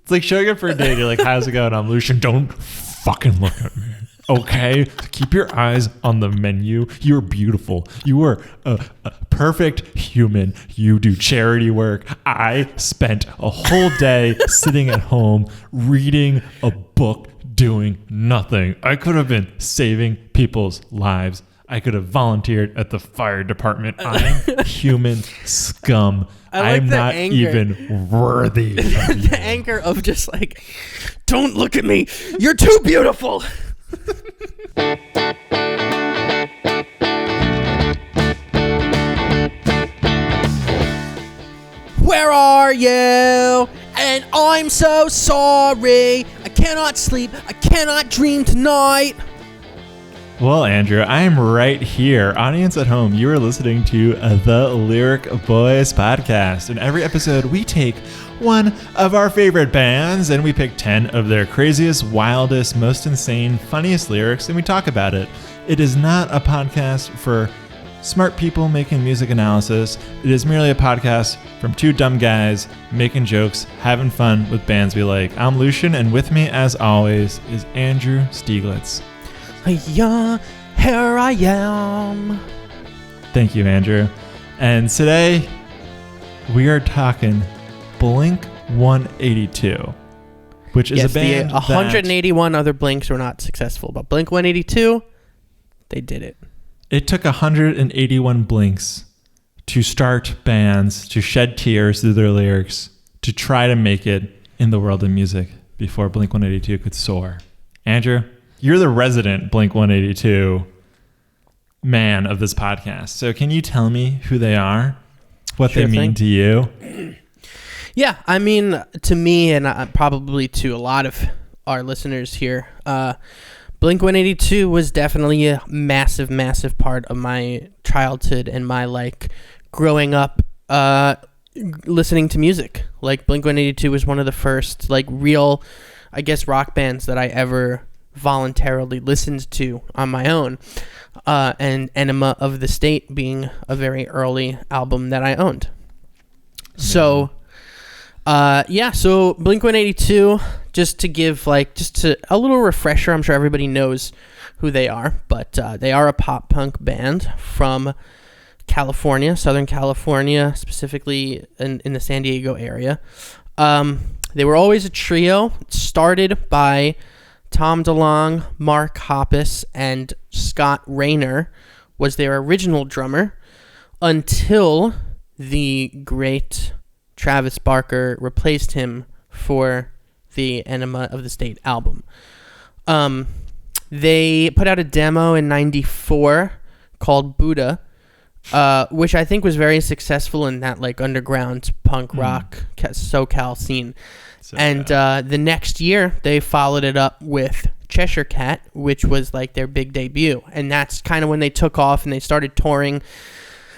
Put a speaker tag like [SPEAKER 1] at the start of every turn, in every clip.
[SPEAKER 1] It's like showing up for a date. You're like, how's it going? I'm Lucian. Don't fucking look at me. Okay? Keep your eyes on the menu. You're beautiful. You are a perfect human. You do charity work. I spent a whole day sitting at home reading a book, doing nothing. I could have been saving people's lives. I could have volunteered at the fire department. I'm human scum. I'm not even worthy.
[SPEAKER 2] The anger of just like, don't look at me. You're too beautiful. Where are you? And I'm so sorry. I cannot sleep. I cannot dream tonight.
[SPEAKER 1] Well, Andrew, I'm right here. Audience at home, you are listening to the Lyric Boys podcast. In every episode, we take one of our favorite bands and we pick 10 of their craziest, wildest, most insane, funniest lyrics, and we talk about it. It is not a podcast for smart people making music analysis. It is merely a podcast from two dumb guys making jokes, having fun with bands we like. I'm Lucian, and with me, as always, is Andrew Stieglitz.
[SPEAKER 2] Yeah, here I am.
[SPEAKER 1] Thank you, Andrew. And today, we are talking Blink-182, which is a band
[SPEAKER 2] 181 other Blinks were not successful, but Blink-182, they did it.
[SPEAKER 1] It took 181 Blinks to start bands, to shed tears through their lyrics, to try to make it in the world of music before Blink-182 could soar. Andrew, you're the resident Blink-182 man of this podcast. So can you tell me who they are, what they mean to you?
[SPEAKER 2] Yeah, I mean, to me and probably to a lot of our listeners here, Blink-182 was definitely a massive, massive part of my childhood and my, like, growing up listening to music. Like, Blink-182 was one of the first, like, real, I guess, rock bands that I ever voluntarily listened to on my own. And Enema of the State being a very early album that I owned. So, so Blink-182, just to give a little refresher, I'm sure everybody knows who they are, but they are a pop punk band from California, Southern California, specifically in the San Diego area. They were always a trio, started by Tom DeLonge, Mark Hoppus, and Scott Rayner was their original drummer until the great Travis Barker replaced him for the Enema of the State album. They put out a demo in 94 called Buddha, which I think was very successful in that like underground punk rock SoCal scene. And the next year, they followed it up with Cheshire Cat, which was like their big debut. And that's kind of when they took off and they started touring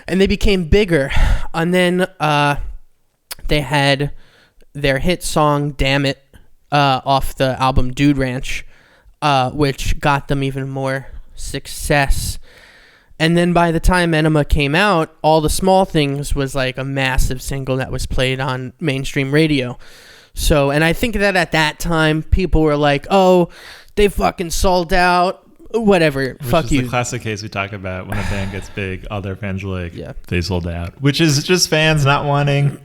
[SPEAKER 2] and they became bigger. And then they had their hit song, Damn It, off the album Dude Ranch, which got them even more success. And then by the time Enema came out, All the Small Things was like a massive single that was played on mainstream radio. So, and I think that at that time, people were like, oh, they fucking sold out, whatever, fuck you.
[SPEAKER 1] Which is the classic case we talk about when a band gets big, all their fans are like, yeah, they sold out. Which is just fans not wanting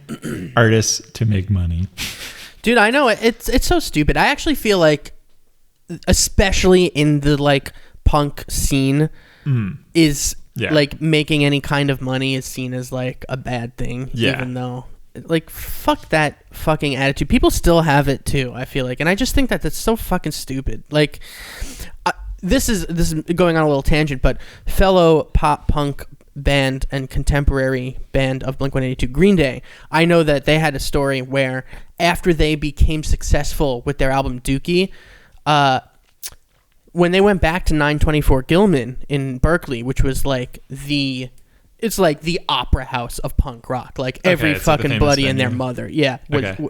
[SPEAKER 1] artists to make money.
[SPEAKER 2] Dude, I know, it's so stupid. I actually feel like, especially in the, like, punk scene, is, like, making any kind of money is seen as, like, a bad thing, even though... Like, fuck that fucking attitude. People still have it too, I feel like, and I just think that that's so fucking stupid. Like, this is going on a little tangent, but fellow pop punk band and contemporary band of Blink-182, Green Day, I know that they had a story where after they became successful with their album Dookie, when they went back to 924 Gilman in Berkeley, which was like it's like the opera house of punk rock. Like every fucking buddy and their mother,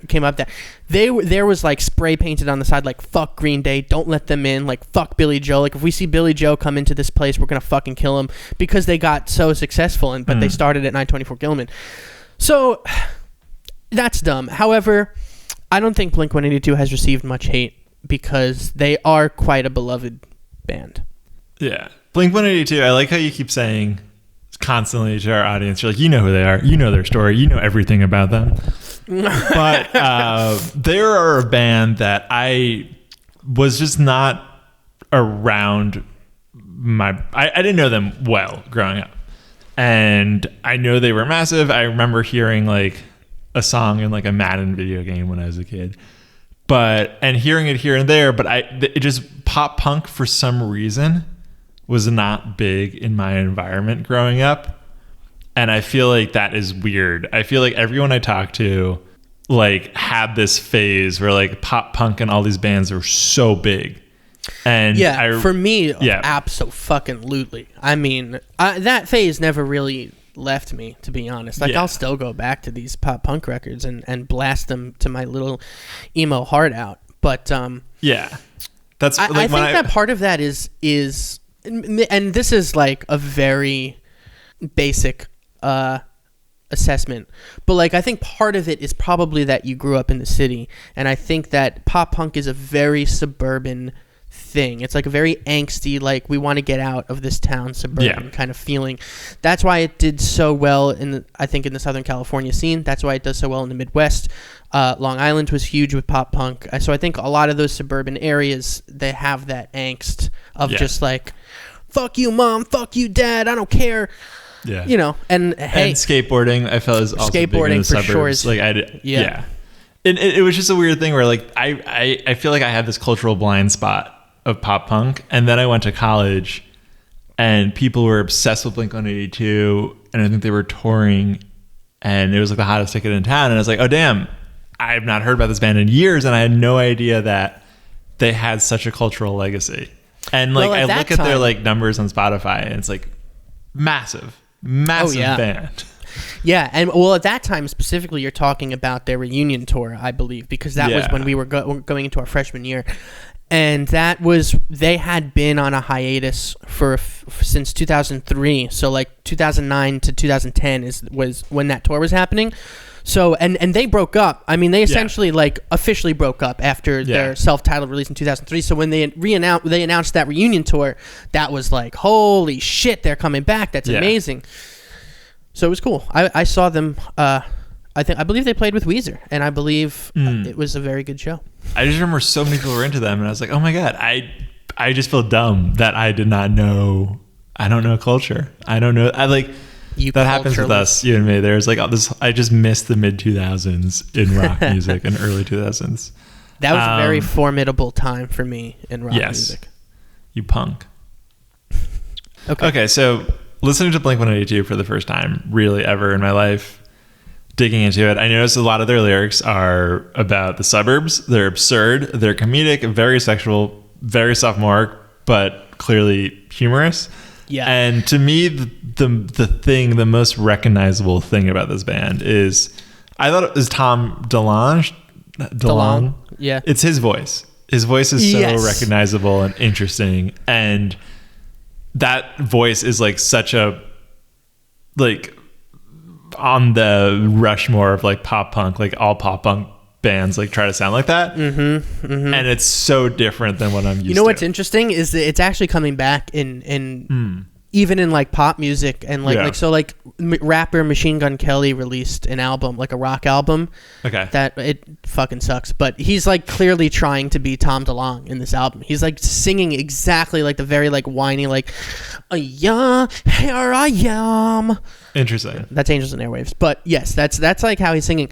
[SPEAKER 2] came up there. There was like spray painted on the side, like fuck Green Day, don't let them in. Like fuck Billy Joe. Like if we see Billy Joe come into this place, we're gonna fucking kill him because they got so successful. But they started at 924 Gilman, so that's dumb. However, I don't think Blink-182 has received much hate because they are quite a beloved band.
[SPEAKER 1] Yeah. Blink-182, I like how you keep saying constantly to our audience, you're like, you know who they are, you know their story, you know everything about them. But they are a band that I was just not around. I didn't know them well growing up, and I know they were massive. I remember hearing like a song in like a Madden video game when I was a kid, and hearing it here and there. But it just pop punk for some reason was not big in my environment growing up. And I feel like that is weird. I feel like everyone I talk to like had this phase where like pop punk and all these bands were so big. And
[SPEAKER 2] for me, abso-fucking-lutely. I mean, that phase never really left me, to be honest. Like, I'll still go back to these pop punk records and blast them to my little emo heart out. But
[SPEAKER 1] that's
[SPEAKER 2] I think that part of that is, and this is like a very basic assessment, but like I think part of it is probably that you grew up in the city, and I think that pop punk is a very suburban thing. It's like a very angsty, like we want to get out of this town suburban kind of feeling. That's why it did so well I think in the Southern California scene. That's why it does so well in the Midwest. Long Island was huge with pop punk. So I think a lot of those suburban areas, they have that angst of just like, fuck you mom, fuck you dad, I don't care. Yeah, you know, and
[SPEAKER 1] skateboarding I felt is also big in the suburbs. Sure it was just a weird thing where like I feel like I had this cultural blind spot of pop punk, and then I went to college and people were obsessed with Blink-182, and I think they were touring, and it was like the hottest ticket in town, and I was like, oh damn, I've not heard about this band in years, and I had no idea that they had such a cultural legacy. And like I look at their like numbers on Spotify, and it's like massive band.
[SPEAKER 2] Yeah, and well, at that time specifically, you're talking about their reunion tour, I believe, because that was when we were going into our freshman year, and they had been on a hiatus since 2003. So like 2009 to 2010 was when that tour was happening. So and they broke up. I mean, they essentially like officially broke up after their self-titled release in 2003. So when they announced that reunion tour, that was like, holy shit, they're coming back. That's amazing. So it was cool. I saw them. I believe they played with Weezer, and I believe it was a very good show.
[SPEAKER 1] I just remember so many people were into them, and I was like, oh my god, I just feel dumb that I did not know. I don't know culture. I don't know. That happens with us, you and me. There's like all this. I just missed the mid 2000s in rock music and early 2000s.
[SPEAKER 2] That was a very formidable time for me in rock music.
[SPEAKER 1] You punk. Okay, so listening to Blink-182 for the first time, really ever in my life, digging into it, I noticed a lot of their lyrics are about the suburbs. They're absurd. They're comedic, very sexual, very sophomoric, but clearly humorous. Yeah. And to me, the most recognizable thing about this band is, I thought it was Tom DeLonge.
[SPEAKER 2] Yeah.
[SPEAKER 1] It's his voice. His voice is so recognizable and interesting. And that voice is like such a, like, on the Rushmore of like pop punk, like all pop punk bands like try to sound like that. And it's so different than what I'm used to.
[SPEAKER 2] You know what's interesting is that it's actually coming back in even in like pop music, and like rapper Machine Gun Kelly released an album, like a rock album. Okay. That it fucking sucks, but he's like clearly trying to be Tom DeLonge in this album. He's like singing exactly like the very like whiny like, yeah, here I am.
[SPEAKER 1] Interesting.
[SPEAKER 2] That's Angels and Airwaves, but yes, that's like how he's singing.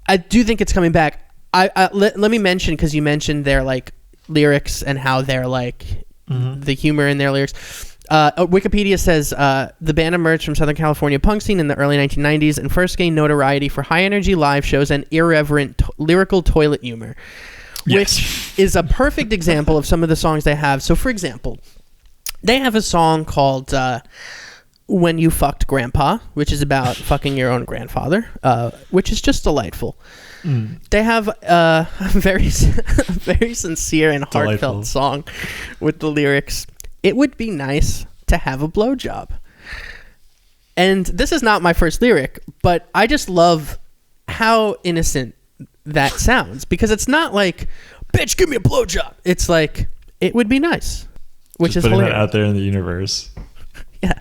[SPEAKER 2] I do think it's coming back. Let me mention, because you mentioned their like lyrics and how they're like the humor in their lyrics. Wikipedia says the band emerged from Southern California punk scene in the early 1990s and first gained notoriety for high energy live shows and irreverent lyrical toilet humor, which is a perfect example of some of the songs they have. So, for example, they have a song called When You Fucked Grandpa, which is about fucking your own grandfather, which is just delightful. They have a very sincere and heartfelt song with the lyrics, "It would be nice to have a blowjob." And this is not my first lyric, but I just love how innocent that sounds, because it's not like, bitch, give me a blowjob. It's like, it would be nice, which
[SPEAKER 1] just
[SPEAKER 2] is
[SPEAKER 1] putting
[SPEAKER 2] hilarious.
[SPEAKER 1] that out there in the universe.
[SPEAKER 2] Yeah.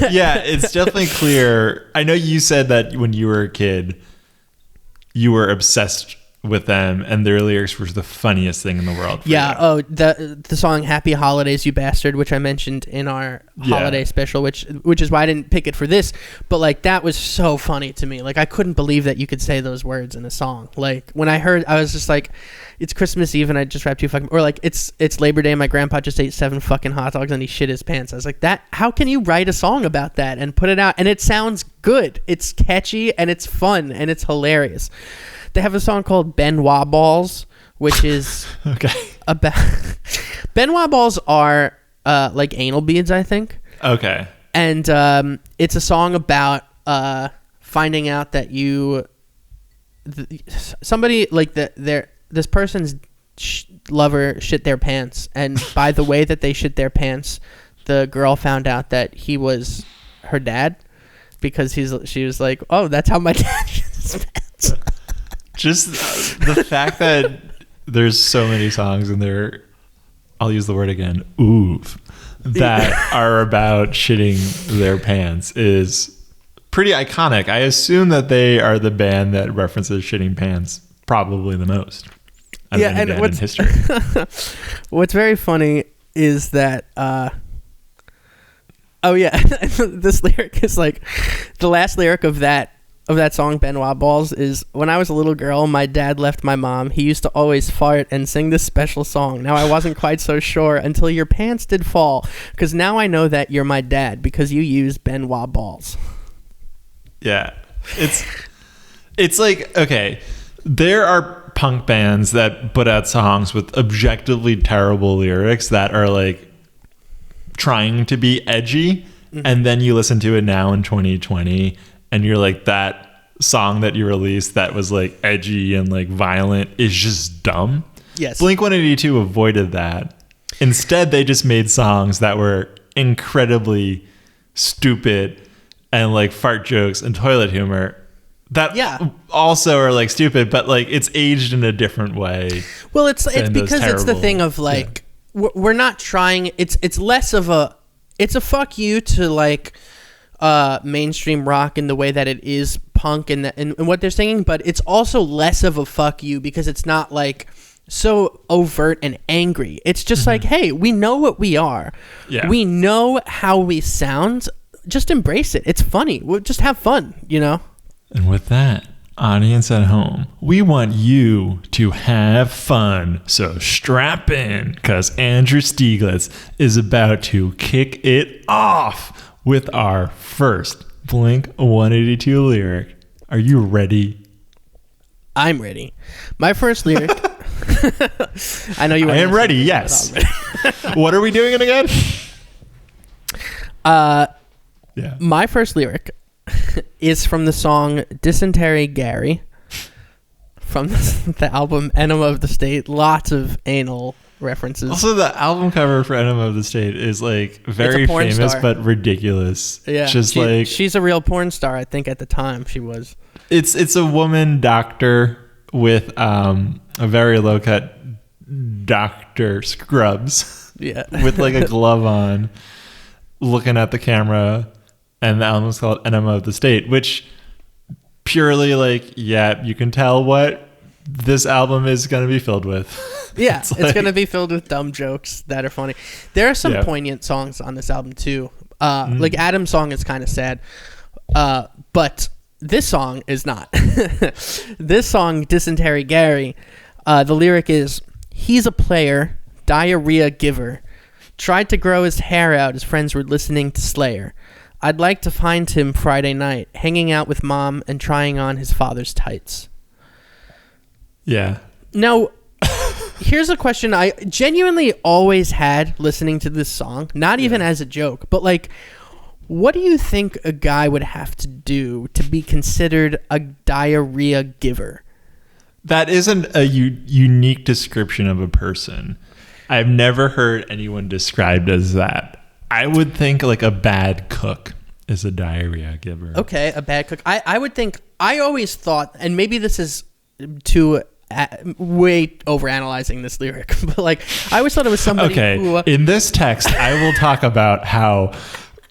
[SPEAKER 1] Yeah, it's definitely clear. I know you said that when you were a kid, you were obsessed with them, and their lyrics were the funniest thing in the world.
[SPEAKER 2] Yeah.
[SPEAKER 1] You.
[SPEAKER 2] Oh, the song "Happy Holidays, You Bastard," which I mentioned in our holiday special, which is why I didn't pick it for this. But like, that was so funny to me. Like, I couldn't believe that you could say those words in a song. Like, when I heard, I was just like, it's Christmas Eve and I just wrapped 2 fucking, or like, it's Labor Day and my grandpa just ate 7 fucking hot dogs and he shit his pants. I was like, that, how can you write a song about that and put it out and it sounds good? It's catchy and it's fun and it's hilarious. They have a song called Benoit Balls, which is
[SPEAKER 1] okay.
[SPEAKER 2] about Benoit balls are like anal beads, I think.
[SPEAKER 1] Okay.
[SPEAKER 2] And it's a song about finding out that somebody like this person's lover shit their pants, and by the way that they shit their pants, the girl found out that he was her dad, because she was like, oh, that's how my dad shit his pants.
[SPEAKER 1] Just the fact that there's so many songs in there, I'll use the word again, oof, that are about shitting their pants is pretty iconic. I assume that they are the band that references shitting pants probably the most.
[SPEAKER 2] Yeah, and
[SPEAKER 1] in history.
[SPEAKER 2] What's very funny is that this lyric is like, the last lyric of that song Benoit Balls is, when I was a little girl, my dad left my mom. He used to always fart and sing this special song. Now I wasn't quite so sure until your pants did fall, because now I know that you're my dad because you use Benoit Balls.
[SPEAKER 1] Yeah. It's like, okay, there are punk bands that put out songs with objectively terrible lyrics that are like trying to be edgy, and then you listen to it now in 2020 and you're like, that song that you released that was like edgy and like violent is just dumb.
[SPEAKER 2] Yes.
[SPEAKER 1] Blink-182 avoided that. Instead, they just made songs that were incredibly stupid and like fart jokes and toilet humor that also are like stupid, but like it's aged in a different way.
[SPEAKER 2] Well, it's because it's the thing of like, we're not trying, it's less of it's a fuck you to like mainstream rock in the way that it is punk and what they're singing, but it's also less of a fuck you because it's not like so overt and angry. It's just like, hey, we know what we are. Yeah. We know how we sound. Just embrace it. It's funny. We'll just have fun, you know?
[SPEAKER 1] And with that, audience at home, we want you to have fun. So strap in, because Andrew Stieglitz is about to kick it off with our first Blink-182 lyric. Are you ready?
[SPEAKER 2] I'm ready. My first lyric. I know you.
[SPEAKER 1] I am ready. Yes. What are we doing it again? Yeah.
[SPEAKER 2] My first lyric is from the song "Dysentery, Gary" from the album "Enema of the State." Lots of anal references.
[SPEAKER 1] Also, the album cover for "Enema of the State" is like very famous
[SPEAKER 2] star,
[SPEAKER 1] but ridiculous.
[SPEAKER 2] Yeah, she's a real porn star. I think at the time she was.
[SPEAKER 1] It's a woman doctor with a very low cut doctor scrubs.
[SPEAKER 2] Yeah,
[SPEAKER 1] with like a glove on, looking at the camera. And the album is called Enema of the State, which purely like, yeah, you can tell what this album is going to be filled with.
[SPEAKER 2] Yeah, it's going to be filled with dumb jokes that are funny. There are some poignant songs on this album too. Like Adam's song is kind of sad, but this song is not. This song, Dysentery Gary, the lyric is, he's a player, diarrhea giver. Tried to grow his hair out, his friends were listening to Slayer. I'd like to find him Friday night, hanging out with mom and trying on his father's tights.
[SPEAKER 1] Yeah.
[SPEAKER 2] Now, here's a question I genuinely always had listening to this song, not even as a joke, but like, what do you think a guy would have to do to be considered a diarrhea giver?
[SPEAKER 1] That isn't a unique description of a person. I've never heard anyone described as that. I would think like a bad cook is a diarrhea giver.
[SPEAKER 2] Okay, a bad cook. I would think, I always thought, and maybe this is way over analyzing this lyric, but like I always thought it was somebody who,
[SPEAKER 1] in this text I will talk about how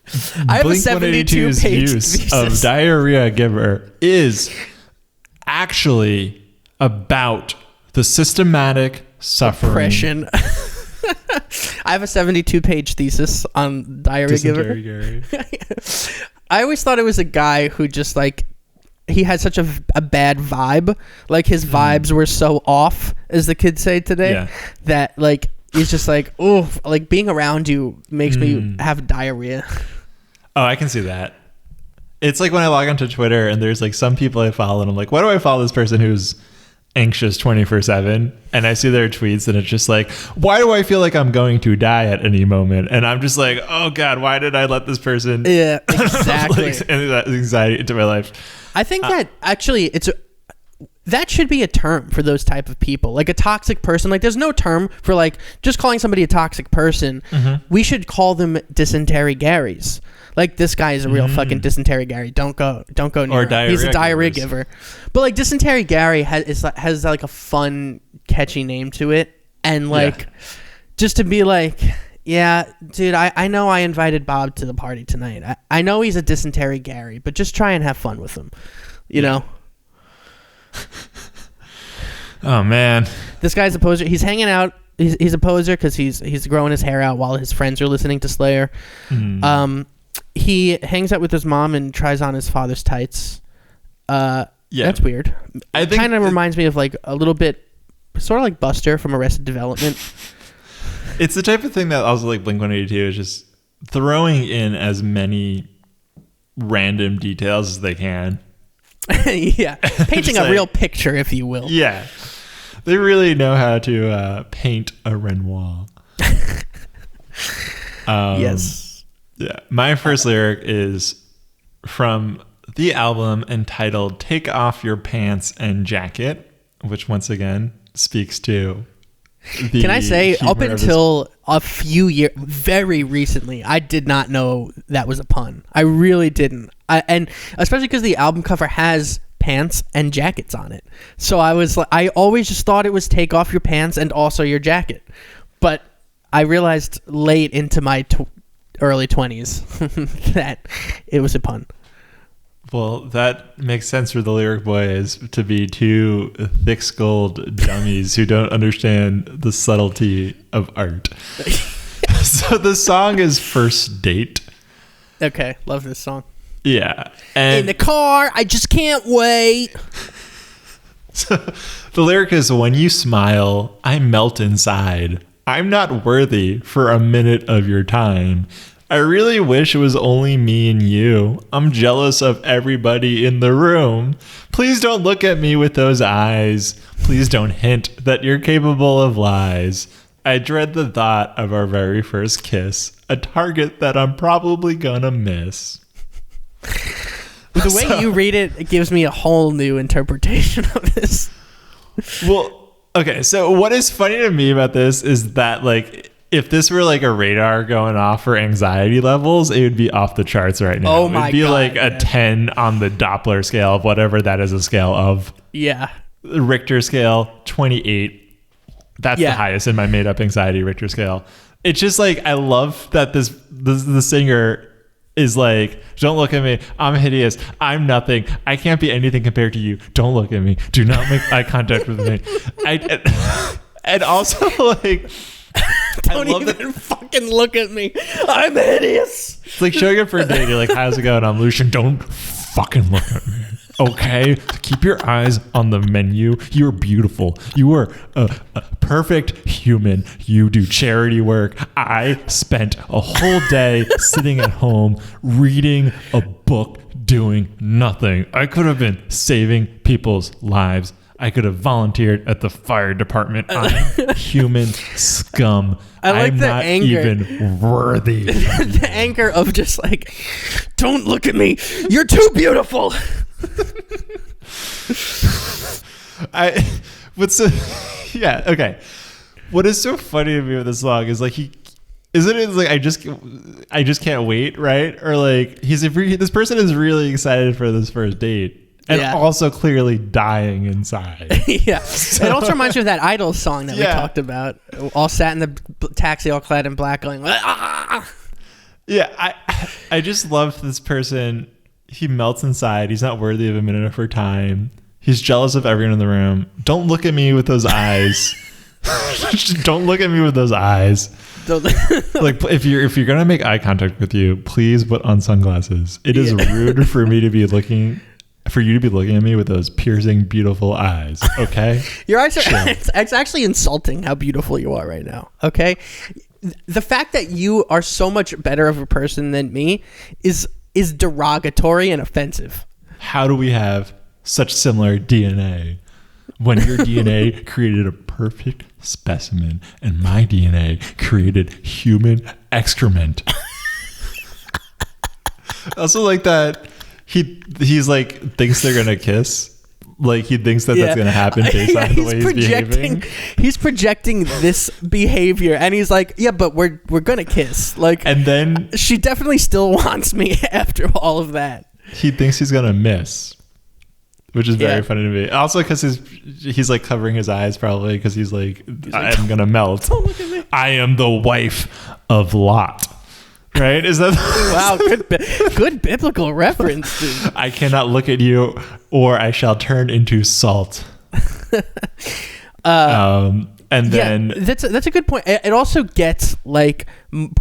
[SPEAKER 1] Blink-182's use of Diarrhea Giver is actually about the systematic suffering.
[SPEAKER 2] Oppression. I have a 72-page thesis on Diarrhea Giver. I always thought it was a guy who just like, he had such a bad vibe. Like his vibes were so off, as the kids say today, that like he's just like, oh, like being around you makes me have diarrhea.
[SPEAKER 1] Oh, I can see that. It's like when I log onto Twitter and there's like some people I follow and I'm like, why do I follow this person who's anxious 24/7? And I see their tweets and it's just like, why do I feel like I'm going to die at any moment? And I'm just like, oh God, why did I let this person
[SPEAKER 2] exactly
[SPEAKER 1] like, that anxiety into my life?
[SPEAKER 2] I think that actually that should be a term for those type of people, like a toxic person. Like there's no term for like just calling somebody a toxic person. We should call them Dysentery Garys. Like this guy is a real fucking Dysentery Gary. Don't go near him. He's a diarrhea giver. But like Dysentery Gary has like a fun, catchy name to it, and like just to be like, yeah, dude, I know I invited Bob to the party tonight. I know he's a Dysentery Gary, but just try and have fun with him, you know.
[SPEAKER 1] Oh man,
[SPEAKER 2] this guy's a poser. He's hanging out. He's a poser because he's growing his hair out while his friends are listening to Slayer. He hangs out with his mom and tries on his father's tights. That's weird. I think kind of reminds me of like a little bit, sort of like Buster from Arrested Development.
[SPEAKER 1] It's the type of thing that also like Blink-182 is just throwing in as many random details as they can.
[SPEAKER 2] Painting a real picture, if you will.
[SPEAKER 1] Yeah, they really know how to paint a Renoir.
[SPEAKER 2] Yes.
[SPEAKER 1] Yeah, my first lyric is from the album entitled "Take Off Your Pants and Jacket," which once again speaks to the
[SPEAKER 2] Can I say, up until a few years, very recently, I did not know that was a pun. I really didn't. And especially because the album cover has pants and jackets on it. So I always just thought it was take off your pants and also your jacket. But I realized late into my early 20s that it was a pun.
[SPEAKER 1] Well, that makes sense for the Lyric Boys to be two thick-skulled dummies who don't understand the subtlety of art. So the song is First Date.
[SPEAKER 2] Okay, love this song.
[SPEAKER 1] Yeah. And
[SPEAKER 2] in the car, I just can't wait.
[SPEAKER 1] So the lyric is, when you smile, I melt inside. I'm not worthy for a minute of your time. I really wish it was only me and you. I'm jealous of everybody in the room. Please don't look at me with those eyes. Please don't hint that you're capable of lies. I dread the thought of our very first kiss, a target that I'm probably gonna miss.
[SPEAKER 2] The way you read it, it gives me a whole new interpretation of this.
[SPEAKER 1] Well, okay, so what is funny to me about this is that, like, if this were like a radar going off for anxiety levels, it would be off the charts right now.
[SPEAKER 2] Oh my God.
[SPEAKER 1] It'd be like a 10 on the Doppler scale of whatever that is a scale of.
[SPEAKER 2] Yeah.
[SPEAKER 1] The Richter scale, 28. That's the highest in my made up anxiety Richter scale. It's just like, I love that the singer is like, don't look at me. I'm hideous. I'm nothing. I can't be anything compared to you. Don't look at me. Do not make eye contact with me. And also like,
[SPEAKER 2] don't even fucking look at me. I'm hideous.
[SPEAKER 1] It's like showing up for a date. You're like, how's it going? I'm Lucian. Don't fucking look at me. Okay? Keep your eyes on the menu. You are beautiful. You are a perfect human. You do charity work. I spent a whole day sitting at home reading a book doing nothing. I could have been saving people's lives. I could have volunteered at the fire department. I'm human scum.
[SPEAKER 2] I like
[SPEAKER 1] I'm
[SPEAKER 2] the
[SPEAKER 1] not
[SPEAKER 2] anger.
[SPEAKER 1] even worthy.
[SPEAKER 2] The anger of just like, don't look at me. You're too beautiful.
[SPEAKER 1] Yeah, okay. What is so funny to me with this song is like it's like I just can't wait, right? Or like this person is really excited for this first date. and also clearly dying inside.
[SPEAKER 2] Yeah. It also reminds me of that Idol song that we talked about. All sat in the taxi, all clad in black, going, ah!
[SPEAKER 1] Yeah, I just love this person. He melts inside. He's not worthy of a minute of her time. He's jealous of everyone in the room. Don't look at me with those eyes. Don't look at me with those eyes. Like, if you're gonna make eye contact with you, please put on sunglasses. It is rude for you to be looking at me with those piercing, beautiful eyes. Okay,
[SPEAKER 2] your eyes are. It's actually insulting how beautiful you are right now. Okay, the fact that you are so much better of a person than me is derogatory and offensive.
[SPEAKER 1] How do we have such similar DNA when your DNA created a perfect specimen and my DNA created human excrement? Also, like that he's like thinks they're gonna kiss. Like he thinks that's gonna happen based on the way he's behaving.
[SPEAKER 2] He's projecting this behavior, and he's like, "Yeah, but we're gonna kiss." Like,
[SPEAKER 1] and then
[SPEAKER 2] she definitely still wants me after all of that.
[SPEAKER 1] He thinks he's gonna miss, which is very funny to me. Also, because he's like covering his eyes probably because he's like, "I am gonna melt.
[SPEAKER 2] Don't look at me.
[SPEAKER 1] I am the wife of Lot." Right? Is that
[SPEAKER 2] wow? Good biblical reference, dude.
[SPEAKER 1] I cannot look at you, or I shall turn into salt. And then
[SPEAKER 2] that's a good point. It also gets like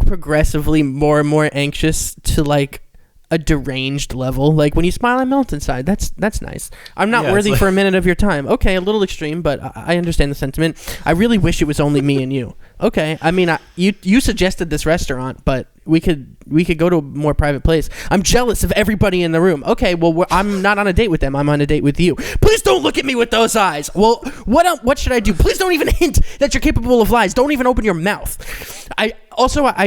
[SPEAKER 2] progressively more and more anxious to like a deranged level. Like when you smile, I melt inside. That's nice. I'm not worthy for a minute of your time. Okay, a little extreme, but I understand the sentiment. I really wish it was only me and you. Okay, I mean, you suggested this restaurant, but we could go to a more private place. I'm jealous of everybody in the room. Okay, well, I'm not on a date with them. I'm on a date with you. Please don't look at me with those eyes. Well, what should I do? Please don't even hint that you're capable of lies. Don't even open your mouth. I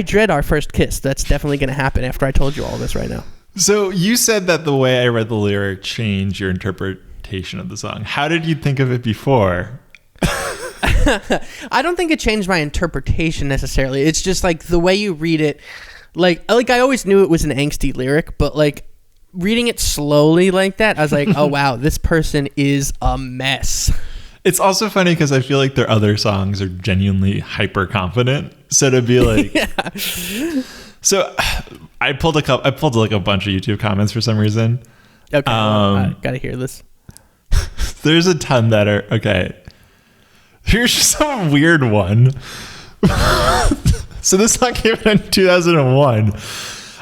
[SPEAKER 2] dread our first kiss. That's definitely going to happen after I told you all this right now.
[SPEAKER 1] So you said that the way I read the lyric changed your interpretation of the song. How did you think of it before?
[SPEAKER 2] I don't think it changed my interpretation necessarily. It's just like the way you read it. Like I always knew it was an angsty lyric, but like reading it slowly like that, I was like, oh wow, this person is a mess.
[SPEAKER 1] It's also funny because I feel like their other songs are genuinely hyper confident. So to be like, So I pulled like a bunch of YouTube comments for some reason.
[SPEAKER 2] Okay, I gotta hear this.
[SPEAKER 1] There's a ton that are okay. Here's some weird one. So this song came out in 2001.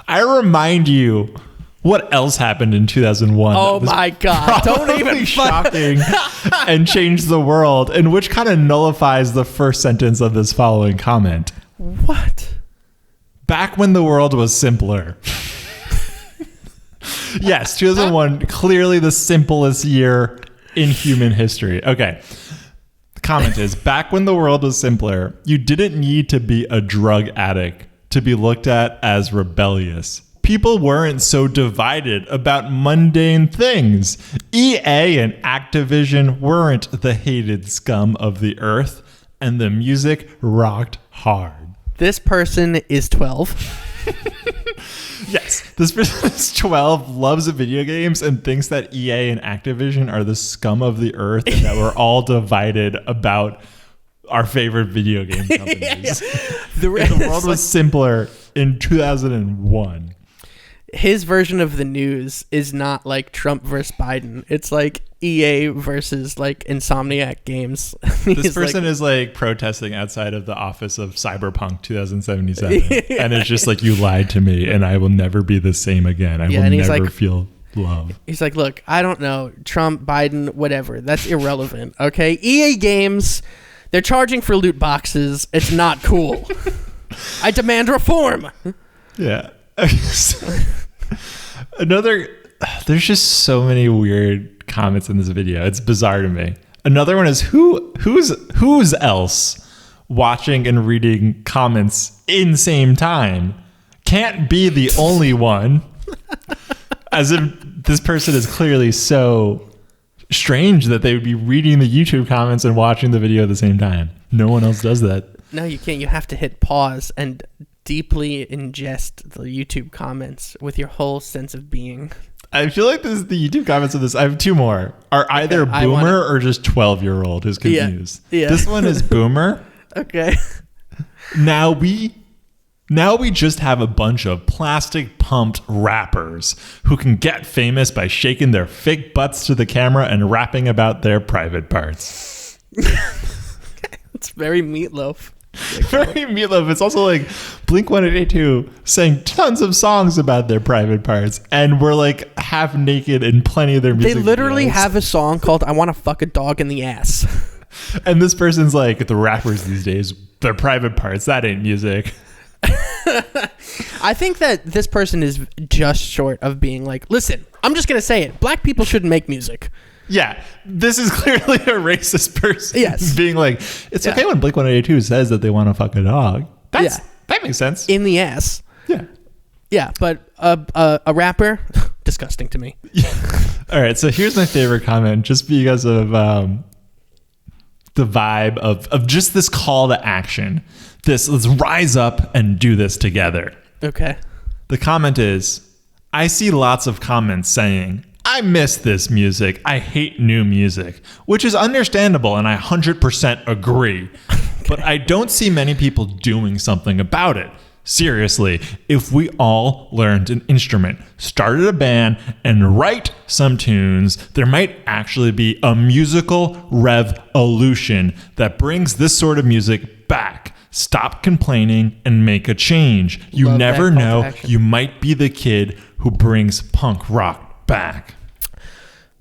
[SPEAKER 1] I remind you what else happened in 2001.
[SPEAKER 2] Oh my God. Don't even
[SPEAKER 1] shocking and changed the world, and which kind of nullifies the first sentence of this following comment.
[SPEAKER 2] What?
[SPEAKER 1] Back when the world was simpler. Yes, 2001, clearly the simplest year in human history. Okay. Comment is, back when the world was simpler, you didn't need to be a drug addict to be looked at as rebellious. People weren't so divided about mundane things. EA and Activision weren't the hated scum of the earth, and the music rocked hard.
[SPEAKER 2] This person is 12.
[SPEAKER 1] Yes, this person is 12, loves video games, and thinks that EA and Activision are the scum of the earth and that we're all divided about our favorite video game companies. The world was simpler in 2001.
[SPEAKER 2] His version of the news is not like Trump versus Biden. It's like EA versus like Insomniac Games.
[SPEAKER 1] This person is like protesting outside of the office of Cyberpunk 2077. And it's just like, you lied to me and I will never be the same again. I will never feel love.
[SPEAKER 2] He's like, look, I don't know. Trump, Biden, whatever. That's irrelevant. Okay. EA Games, they're charging for loot boxes. It's not cool. I demand reform.
[SPEAKER 1] Yeah. There's just so many weird comments in this video. It's bizarre to me. Another one is who's else watching and reading comments in same time can't be the only one. As if this person is clearly so strange that they would be reading the YouTube comments and watching the video at the same time. No one else does that.
[SPEAKER 2] No, you can't. You have to hit pause and deeply ingest the YouTube comments with your whole sense of being.
[SPEAKER 1] I feel like this is the YouTube comments of this. I have two more. Are either boomer or just 12-year-old who's confused.
[SPEAKER 2] Yeah.
[SPEAKER 1] This one is boomer.
[SPEAKER 2] Okay.
[SPEAKER 1] Now we just have a bunch of plastic pumped rappers who can get famous by shaking their fake butts to the camera and rapping about their private parts.
[SPEAKER 2] It's very Meatloaf.
[SPEAKER 1] Very Meatloaf. It's also like Blink-182 sang tons of songs about their private parts, and we're like half naked in plenty of their music.
[SPEAKER 2] They literally
[SPEAKER 1] videos.
[SPEAKER 2] have a song called "I Want to Fuck a Dog in the Ass."
[SPEAKER 1] And this person's like, the rappers these days, their private parts, that ain't music.
[SPEAKER 2] I think that this person is just short of being like, listen, I'm just gonna say it. Black people shouldn't make music.
[SPEAKER 1] Yeah, this is clearly a racist person.
[SPEAKER 2] Yes.
[SPEAKER 1] Being like, it's okay when Blink-182 says that they want to fuck a dog. That makes sense.
[SPEAKER 2] In the ass.
[SPEAKER 1] Yeah.
[SPEAKER 2] Yeah, but a rapper, disgusting to me.
[SPEAKER 1] Yeah. All right, so here's my favorite comment, just because of the vibe of just this call to action. Let's rise up and do this together.
[SPEAKER 2] Okay.
[SPEAKER 1] The comment is, I see lots of comments saying, I miss this music. I hate new music, which is understandable, and I 100% agree. Okay. But I don't see many people doing something about it. Seriously, if we all learned an instrument, started a band, and write some tunes, there might actually be a musical revolution that brings this sort of music back. Stop complaining and make a change. You
[SPEAKER 2] Love
[SPEAKER 1] never
[SPEAKER 2] that call
[SPEAKER 1] know.
[SPEAKER 2] to action.
[SPEAKER 1] You might be the kid who brings punk rock back.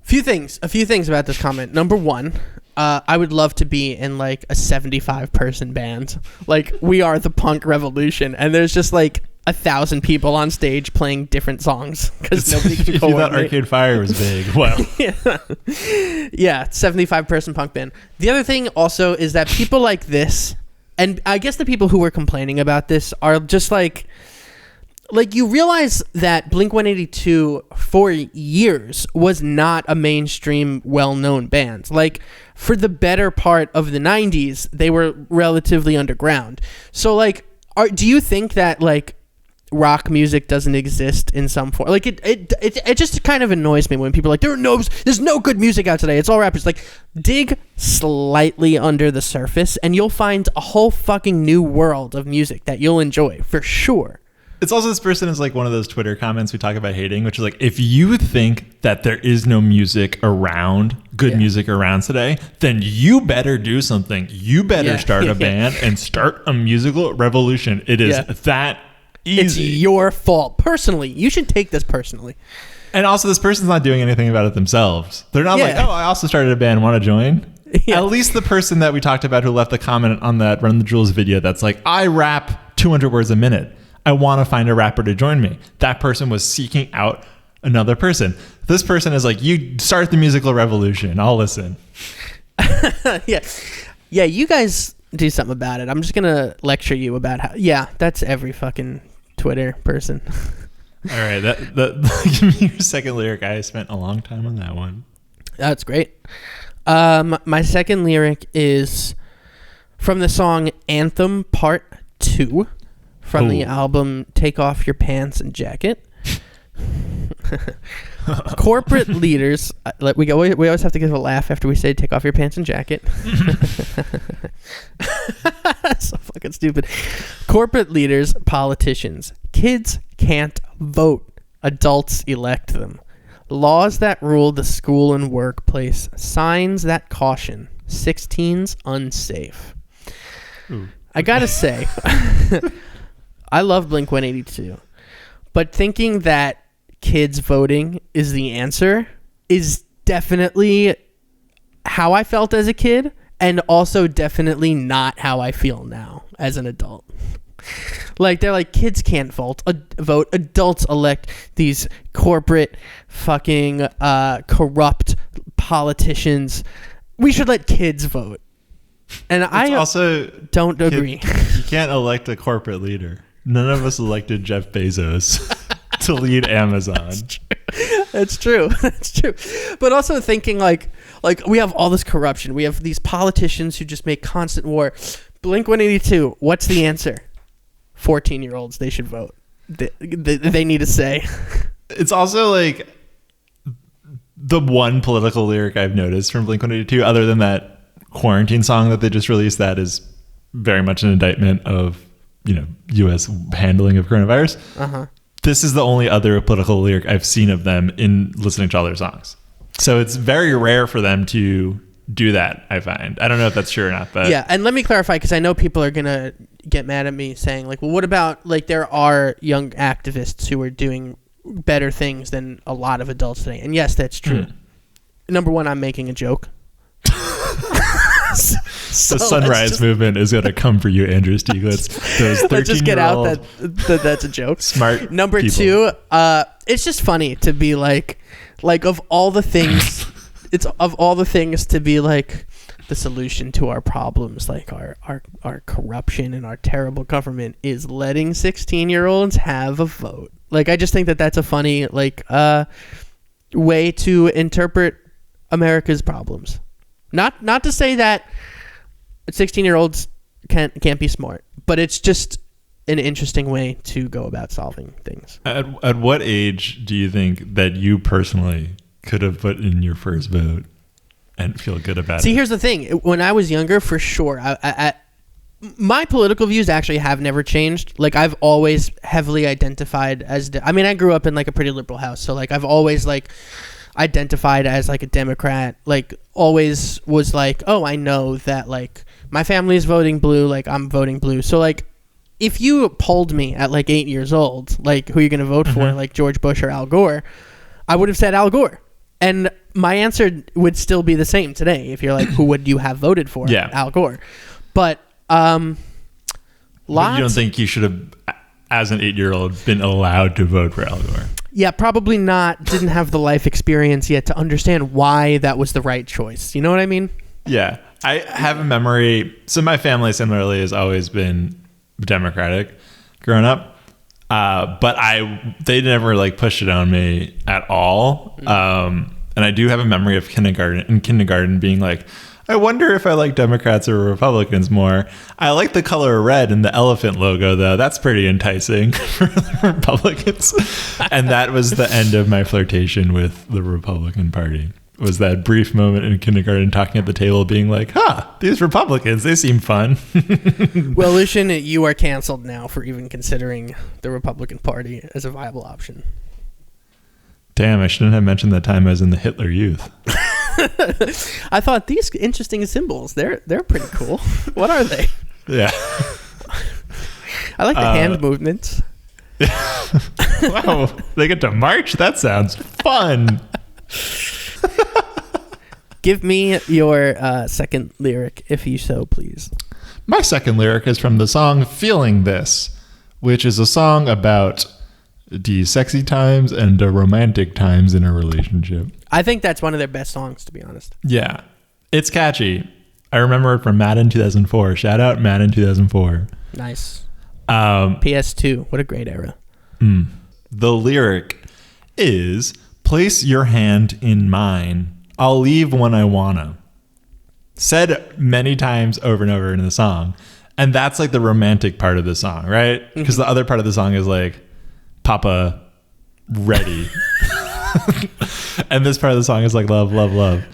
[SPEAKER 2] A few things about this comment. Number one, I would love to be in like a 75-person band. Like, we are the punk revolution, and there's just like 1,000 people on stage playing different songs because nobody can
[SPEAKER 1] You thought Arcade Fire was big. Well,
[SPEAKER 2] yeah, 75-person punk band. The other thing also is that people like this, and I guess the people who were complaining about this are just like you realize that Blink-182 for years was not a mainstream well-known band. Like, for the better part of the 90s, they were relatively underground. So like, do you think that like rock music doesn't exist in some form? Like, it just kind of annoys me when people are like, there's no good music out today, it's all rappers. Like, dig slightly under the surface and you'll find a whole fucking new world of music that you'll enjoy for sure.
[SPEAKER 1] it's also, this person is like one of those Twitter comments we talk about hating, which is like, if you think that there is no music around, good music around today, then you better do something. You better start a band and start a musical revolution. It is that easy.
[SPEAKER 2] It's your fault. Personally, you should take this personally.
[SPEAKER 1] And also, this person's not doing anything about it themselves. They're not like, oh, I also started a band, want to join? At least the person that we talked about who left the comment on that Run the Jewels video that's like, I rap 200 words a minute. I want to find a rapper to join me. That person was seeking out another person. This person is like, you start the musical revolution. I'll listen.
[SPEAKER 2] Yeah, you guys do something about it. I'm just going to lecture you about how, that's every fucking Twitter person.
[SPEAKER 1] All right, give me your second lyric. I spent a long time on that one.
[SPEAKER 2] That's great. My second lyric is from the song Anthem Part 2 from the album Take Off Your Pants and Jacket. Corporate leaders, we always have to give a laugh after we say take off your pants and jacket. So fucking stupid. Corporate leaders, politicians, kids can't vote. Adults elect them. Laws that rule the school and workplace. Signs that caution. 16's unsafe.
[SPEAKER 1] Ooh.
[SPEAKER 2] I gotta say, I love Blink-182, but thinking that kids voting is the answer is definitely how I felt as a kid, and also definitely not how I feel now as an adult. Like, they're like, kids can't vote. Adults elect these corporate fucking corrupt politicians. We should let kids vote. And I also don't agree.
[SPEAKER 1] You can't elect a corporate leader. None of us elected Jeff Bezos to lead Amazon.
[SPEAKER 2] That's true. That's true. But also thinking like we have all this corruption. We have these politicians who just make constant war. Blink-182, what's the answer? 14-year-olds, they should vote. They need a say.
[SPEAKER 1] It's also like, the one political lyric I've noticed from Blink-182, other than that quarantine song that they just released, that is very much an indictment of, U.S. handling of coronavirus. Uh-huh. This is the only other political lyric I've seen of them in listening to all their songs. So it's very rare for them to do that, I find. I don't know if that's true or not, but
[SPEAKER 2] yeah. And let me clarify, because I know people are gonna get mad at me saying like, well, what about like there are young activists who are doing better things than a lot of adults today? And yes, that's true. Number one, I'm making a joke.
[SPEAKER 1] The sunrise movement is going to come for you, Andrew Stieglitz. Those 13-year-old,
[SPEAKER 2] let's just get out that that's a joke.
[SPEAKER 1] Smart
[SPEAKER 2] Number
[SPEAKER 1] people.
[SPEAKER 2] two, it's just funny to be like of all the things, to be like the solution to our problems, like our corruption and our terrible government, is letting 16-year-olds have a vote. Like, I just think that that's a funny way to interpret America's problems. Not to say that 16-year-olds can't be smart, but it's just an interesting way to go about solving things.
[SPEAKER 1] At what age do you think that you personally could have put in your first vote and feel good about it?
[SPEAKER 2] See, here's the thing. When I was younger, for sure, my political views actually have never changed. Like, I've always heavily identified as... I grew up in, like, a pretty liberal house, so, like, I've always, like, identified as, like, a Democrat. Like, always was like, oh, I know that, like, my family is voting blue, like, I'm voting blue. So, like, if you polled me at, like, 8 years old, like, who are you going to vote for, like, George Bush or Al Gore, I would have said Al Gore. And my answer would still be the same today. If you're like, who would you have voted for?
[SPEAKER 1] Yeah.
[SPEAKER 2] Al Gore. But
[SPEAKER 1] you don't think you should have, as an 8-year-old, been allowed to vote for Al Gore?
[SPEAKER 2] Yeah, probably not. Didn't have the life experience yet to understand why that was the right choice. You know what I mean?
[SPEAKER 1] Yeah. I have a memory. So my family similarly has always been Democratic growing up. But they never like pushed it on me at all. And I do have a memory of kindergarten being like, I wonder if I like Democrats or Republicans more. I like the color red and the elephant logo, though. That's pretty enticing for the Republicans. And that was the end of my flirtation with the Republican Party. Was that brief moment in kindergarten talking at the table being like, these Republicans, they seem fun.
[SPEAKER 2] Well, Lucian, you are canceled now for even considering the Republican Party as a viable option.
[SPEAKER 1] Damn, I shouldn't have mentioned that time I was in the Hitler Youth.
[SPEAKER 2] I thought these interesting symbols, they're pretty cool. What are they?
[SPEAKER 1] Yeah.
[SPEAKER 2] I like the hand movements.
[SPEAKER 1] Wow, they get to march? That sounds fun.
[SPEAKER 2] Give me your second lyric, if you so please.
[SPEAKER 1] My second lyric is from the song Feeling This, which is a song about the sexy times and the romantic times in a relationship.
[SPEAKER 2] I think that's one of their best songs, to be honest.
[SPEAKER 1] Yeah. It's catchy. I remember it from Madden 2004. Shout out Madden 2004.
[SPEAKER 2] Nice. PS2. What a great era.
[SPEAKER 1] The lyric is, place your hand in mine. I'll leave when I wanna. Said many times over and over in the song. And that's like the romantic part of the song, right? Because the other part of the song is like, Papa, ready. And this part of the song is like, love, love, love.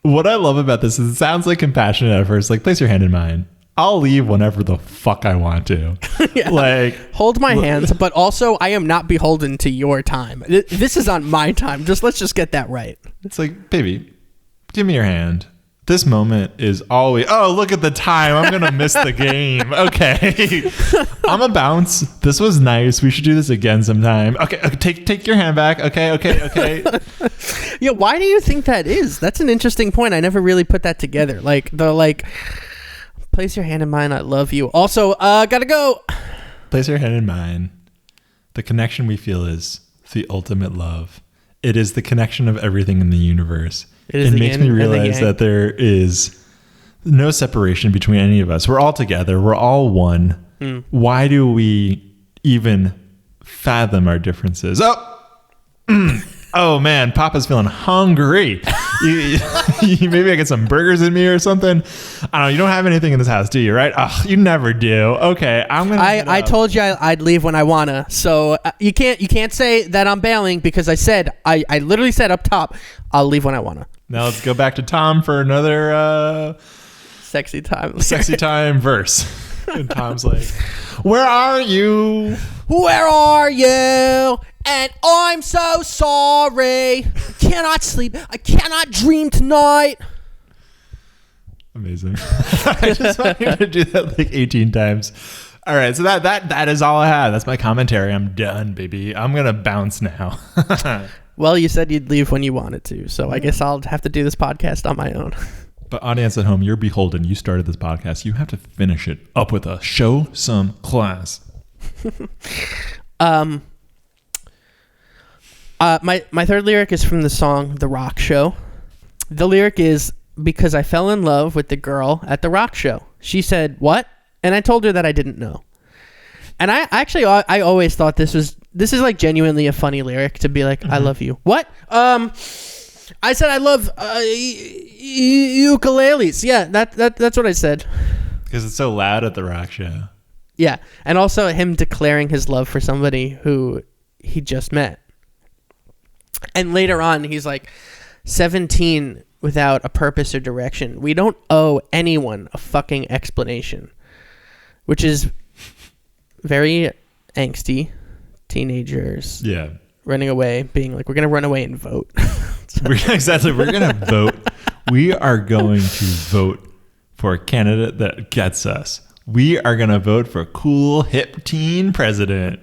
[SPEAKER 1] What I love about this is it sounds like compassionate at first, like, place your hand in mine. I'll leave whenever the fuck I want to.
[SPEAKER 2] Yeah.
[SPEAKER 1] Like,
[SPEAKER 2] hold my hands, but also I am not beholden to your time. This is on my time. Let's just get that right.
[SPEAKER 1] It's like, baby, give me your hand. This moment is always, oh, look at the time. I'm going to miss the game. Okay. I'm a bounce. This was nice. We should do this again sometime. Okay. Take your hand back. Okay.
[SPEAKER 2] Yeah. Why do you think that is? That's an interesting point. I never really put that together. Like, place your hand in mine. I love you. Also, gotta go.
[SPEAKER 1] Place your hand in mine. The connection we feel is the ultimate love. It is the connection of everything in the universe. It makes me realize that there is no separation between any of us. We're all together. We're all one. Why do we even fathom our differences? Oh man, Papa's feeling hungry. Maybe I get some burgers in me or something. I don't know. You don't have anything in this house, do you? Right? Oh, you never do. Okay, I'm gonna.
[SPEAKER 2] I told you I'd leave when I wanna. So you can't say that I'm bailing because I said I literally said up top I'll leave when I wanna.
[SPEAKER 1] Now let's go back to Tom for another
[SPEAKER 2] sexy time
[SPEAKER 1] verse. And Tom's like, "Where are you?
[SPEAKER 2] Where are you? And I'm so sorry. Cannot sleep. I cannot dream tonight."
[SPEAKER 1] Amazing. I just want you to do that like 18 times. All right, so that is all I have. That's my commentary. I'm done, baby. I'm gonna bounce now.
[SPEAKER 2] Well, you said you'd leave when you wanted to, so I guess I'll have to do this podcast on my own.
[SPEAKER 1] But audience at home, you're beholden. You started this podcast. You have to finish it up with a show some class.
[SPEAKER 2] My third lyric is from the song The Rock Show. The lyric is, because I fell in love with the girl at the rock show. She said, "What?" And I told her that I didn't know. And I always thought this is like genuinely a funny lyric to be like, mm-hmm. I love you. What? I said I love ukuleles. Yeah, that's what I said.
[SPEAKER 1] Because it's so loud at the rock show.
[SPEAKER 2] Yeah, and also him declaring his love for somebody who he just met. And later on, he's like, 17 without a purpose or direction. We don't owe anyone a fucking explanation. Which is very angsty. Teenagers.
[SPEAKER 1] Yeah.
[SPEAKER 2] Running away, being like, we're going to run away and vote.
[SPEAKER 1] Exactly. We're going to vote. We are going to vote for a candidate that gets us. We are going to vote for cool, hip teen president.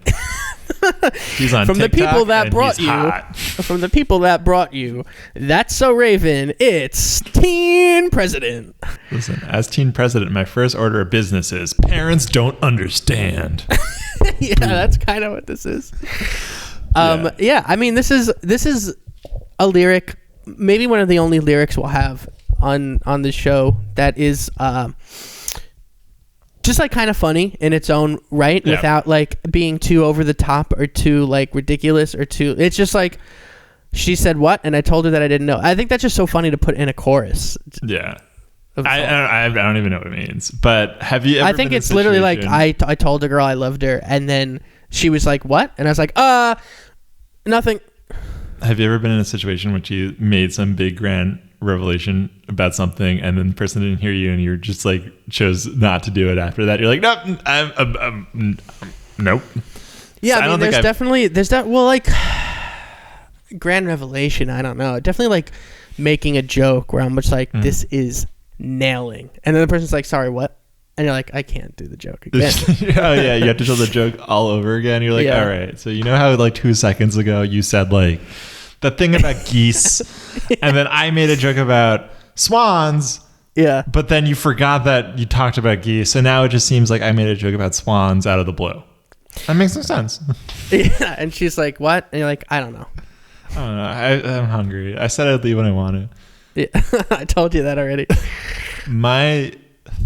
[SPEAKER 1] He's on
[SPEAKER 2] from
[SPEAKER 1] TikTok,
[SPEAKER 2] the people that brought you.
[SPEAKER 1] Hot.
[SPEAKER 2] From the people that brought you. That's so Raven. It's teen president.
[SPEAKER 1] Listen, as teen president, my first order of business is parents don't understand.
[SPEAKER 2] Yeah, that's kind of what this is. Yeah, I mean, this is a lyric, maybe one of the only lyrics we'll have on this show that is just like kind of funny in its own right, yeah. Without like being too over the top or too like ridiculous or too. It's just like, she said what, and I told her that I didn't know. I think that's just so funny to put in a chorus.
[SPEAKER 1] Yeah. I don't even know what it means. But have you ever
[SPEAKER 2] I think it's literally like I told a girl I loved her, and then she was like, "What?" And I was like, nothing.
[SPEAKER 1] Have you ever been in a situation where you made some big grand revelation about something, and then the person didn't hear you, and you just like chose not to do it after that? You're like, "Nope, nope."
[SPEAKER 2] Yeah, so I mean, there's that. Well, like grand revelation. I don't know. Definitely like making a joke where I'm just like, this is nailing, and then the person's like, "Sorry, what?" And you're like, I can't do the joke again.
[SPEAKER 1] Oh yeah, you have to tell the joke all over again. You're like, yeah. All right. So you know how like 2 seconds ago you said like the thing about geese, yeah. And then I made a joke about swans.
[SPEAKER 2] Yeah.
[SPEAKER 1] But then you forgot that you talked about geese, so now it just seems like I made a joke about swans out of the blue. That makes no sense.
[SPEAKER 2] Yeah. And she's like, "What?" And you're like, I don't know.
[SPEAKER 1] I'm hungry. I said I'd leave when I wanted.
[SPEAKER 2] Yeah. I told you that already.
[SPEAKER 1] My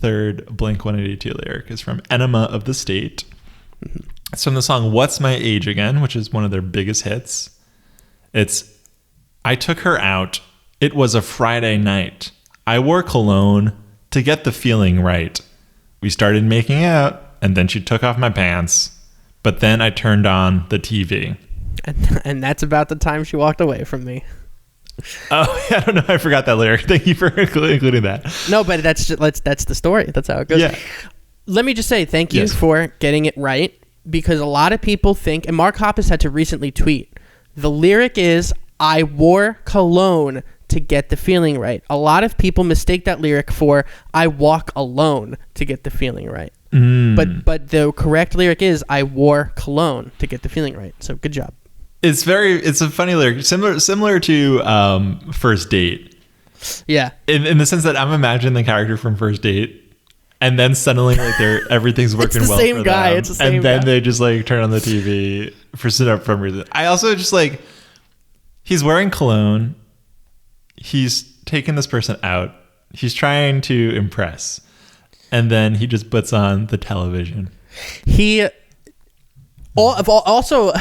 [SPEAKER 1] third Blink-182 lyric is from Enema of the State. Mm-hmm. It's from the song What's My Age Again, which is one of their biggest hits. It's, I took her out. It was a Friday night. I wore cologne to get the feeling right. We started making out, and then she took off my pants. But then I turned on the TV.
[SPEAKER 2] And that's about the time she walked away from me.
[SPEAKER 1] Oh, I don't know. I forgot that lyric. Thank you for including that.
[SPEAKER 2] No, but that's the story. That's how it goes.
[SPEAKER 1] Yeah.
[SPEAKER 2] Let me just say thank you for getting it right, because a lot of people think, and Mark Hoppus had to recently tweet, the lyric is, I wore cologne to get the feeling right. A lot of people mistake that lyric for, I walk alone to get the feeling right. But the correct lyric is, I wore cologne to get the feeling right. So good job.
[SPEAKER 1] It's a funny lyric, similar to First Date.
[SPEAKER 2] Yeah.
[SPEAKER 1] In the sense that I'm imagining the character from First Date, and then suddenly like everything's working well for them.
[SPEAKER 2] It's the same guy.
[SPEAKER 1] And then they just like turn on the TV for some reason. I also just like, he's wearing cologne. He's taking this person out. He's trying to impress. And then he just puts on the television.
[SPEAKER 2] He also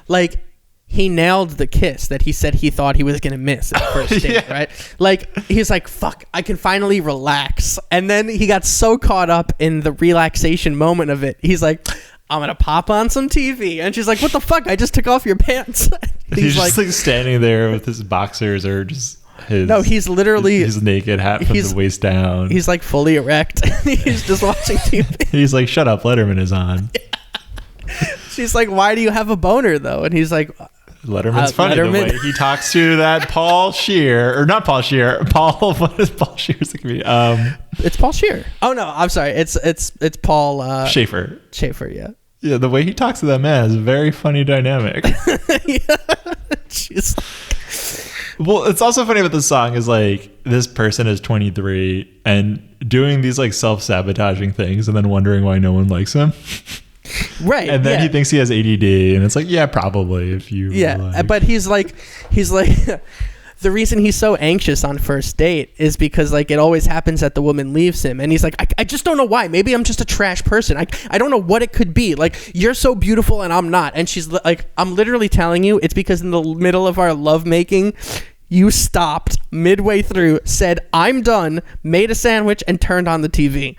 [SPEAKER 2] like, he nailed the kiss that he said he thought he was gonna miss at first date, right? Like, he's like, fuck, I can finally relax. And then he got so caught up in the relaxation moment of it, he's like, I'm gonna pop on some TV. And she's like, what the fuck? I just took off your pants.
[SPEAKER 1] He's just like standing there with his boxers or just his...
[SPEAKER 2] No, he's literally...
[SPEAKER 1] his naked hat from the waist down.
[SPEAKER 2] He's like fully erect. He's just watching TV.
[SPEAKER 1] He's like, shut up, Letterman is on.
[SPEAKER 2] She's like, why do you have a boner though? And he's like...
[SPEAKER 1] Letterman's funny.
[SPEAKER 2] Letterman.
[SPEAKER 1] The way he talks to that Paul Scheer, or not Paul Scheer, Paul. What is Paul Scheer's comedian?
[SPEAKER 2] It's Paul Scheer. Oh no, I'm sorry. It's Paul
[SPEAKER 1] Schaefer.
[SPEAKER 2] Schaefer, yeah.
[SPEAKER 1] Yeah, the way he talks to that man is a very funny dynamic.
[SPEAKER 2] Yeah. She's
[SPEAKER 1] well, it's also funny about the song is like this person is 23 and doing these like self-sabotaging things and then wondering why no one likes him.
[SPEAKER 2] Right.
[SPEAKER 1] And then he thinks he has ADD and it's like, yeah, probably if you
[SPEAKER 2] but he's like the reason he's so anxious on first date is because like it always happens that the woman leaves him and he's like, I just don't know why. Maybe I'm just a trash person. I don't know what it could be. Like, you're so beautiful and I'm not. And she's like, I'm literally telling you it's because in the middle of our lovemaking you stopped midway through, said I'm done, made a sandwich and turned on the TV.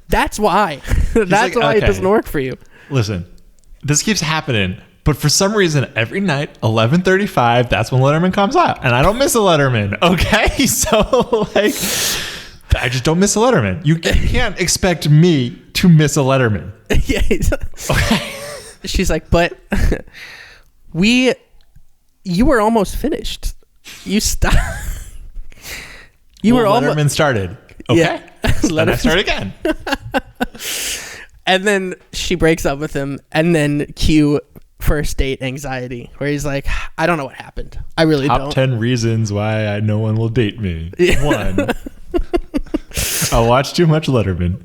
[SPEAKER 2] That's why. That's why it doesn't work for you. Listen,
[SPEAKER 1] this keeps happening, but for some reason, every night, 11:35, that's when Letterman comes out, and I don't miss a Letterman. Okay, so like, I just don't miss a Letterman. You can't expect me to miss a Letterman.
[SPEAKER 2] Yeah. Okay. She's like, but you were almost finished. You stopped.
[SPEAKER 1] Letterman started. Okay.
[SPEAKER 2] Yeah.
[SPEAKER 1] Then I start again.
[SPEAKER 2] And then she breaks up with him, and then cue first date anxiety, where he's like, I don't know what happened. I really don't.
[SPEAKER 1] Top 10 reasons why no one will date me. 1, I watch too much Letterman.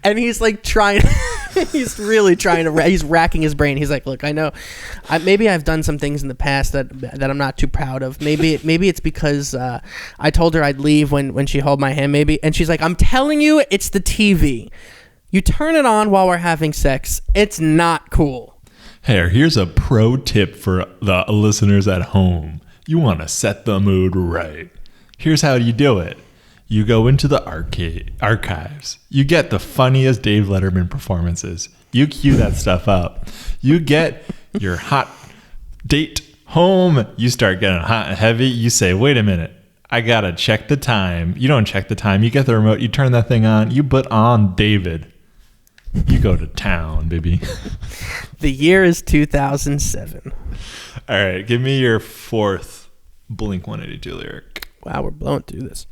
[SPEAKER 2] And he's like he's really trying to, he's racking his brain. He's like, look, I know maybe I've done some things in the past that I'm not too proud of. Maybe it's because I told her I'd leave when she held my hand, maybe. And she's like, I'm telling you, it's the TV. You turn it on while we're having sex. It's not cool.
[SPEAKER 1] Hey, here's a pro tip for the listeners at home. You want to set the mood right. Here's how you do it. You go into the archives. You get the funniest Dave Letterman performances. You cue that stuff up. You get your hot date home. You start getting hot and heavy. You say, wait a minute. I got to check the time. You don't check the time. You get the remote. You turn that thing on. You put on David. You go to town, baby.
[SPEAKER 2] The year is 2007.
[SPEAKER 1] All right. Give me your 4th Blink-182 lyric.
[SPEAKER 2] Wow, we're blowing through this.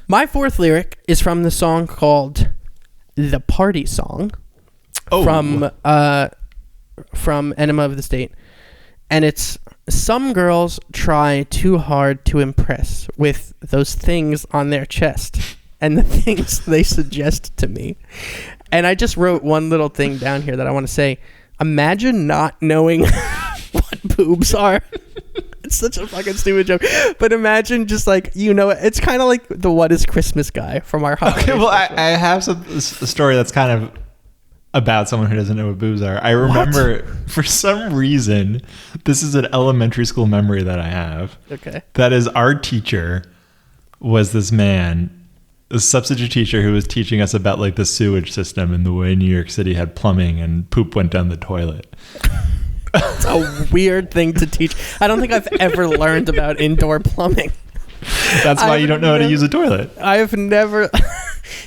[SPEAKER 2] My 4th lyric is from the song called "The Party Song" from Enema of the State, and it's, some girls try too hard to impress with those things on their chest and the things they suggest to me. And I just wrote one little thing down here that I want to say. Imagine not knowing what boobs are. It's such a fucking stupid joke. But imagine just like, it's kind of like the What is Christmas guy from our holiday.
[SPEAKER 1] Okay, well, I have a story that's kind of about someone who doesn't know what boobs are. I remember, for some reason, this is an elementary school memory that I have.
[SPEAKER 2] Okay.
[SPEAKER 1] That is, our teacher was this man, a substitute teacher who was teaching us about like the sewage system and the way New York City had plumbing and poop went down the toilet.
[SPEAKER 2] It's a weird thing to teach. I don't think I've ever learned about indoor plumbing.
[SPEAKER 1] That's why you don't know how to use a toilet.
[SPEAKER 2] I've never...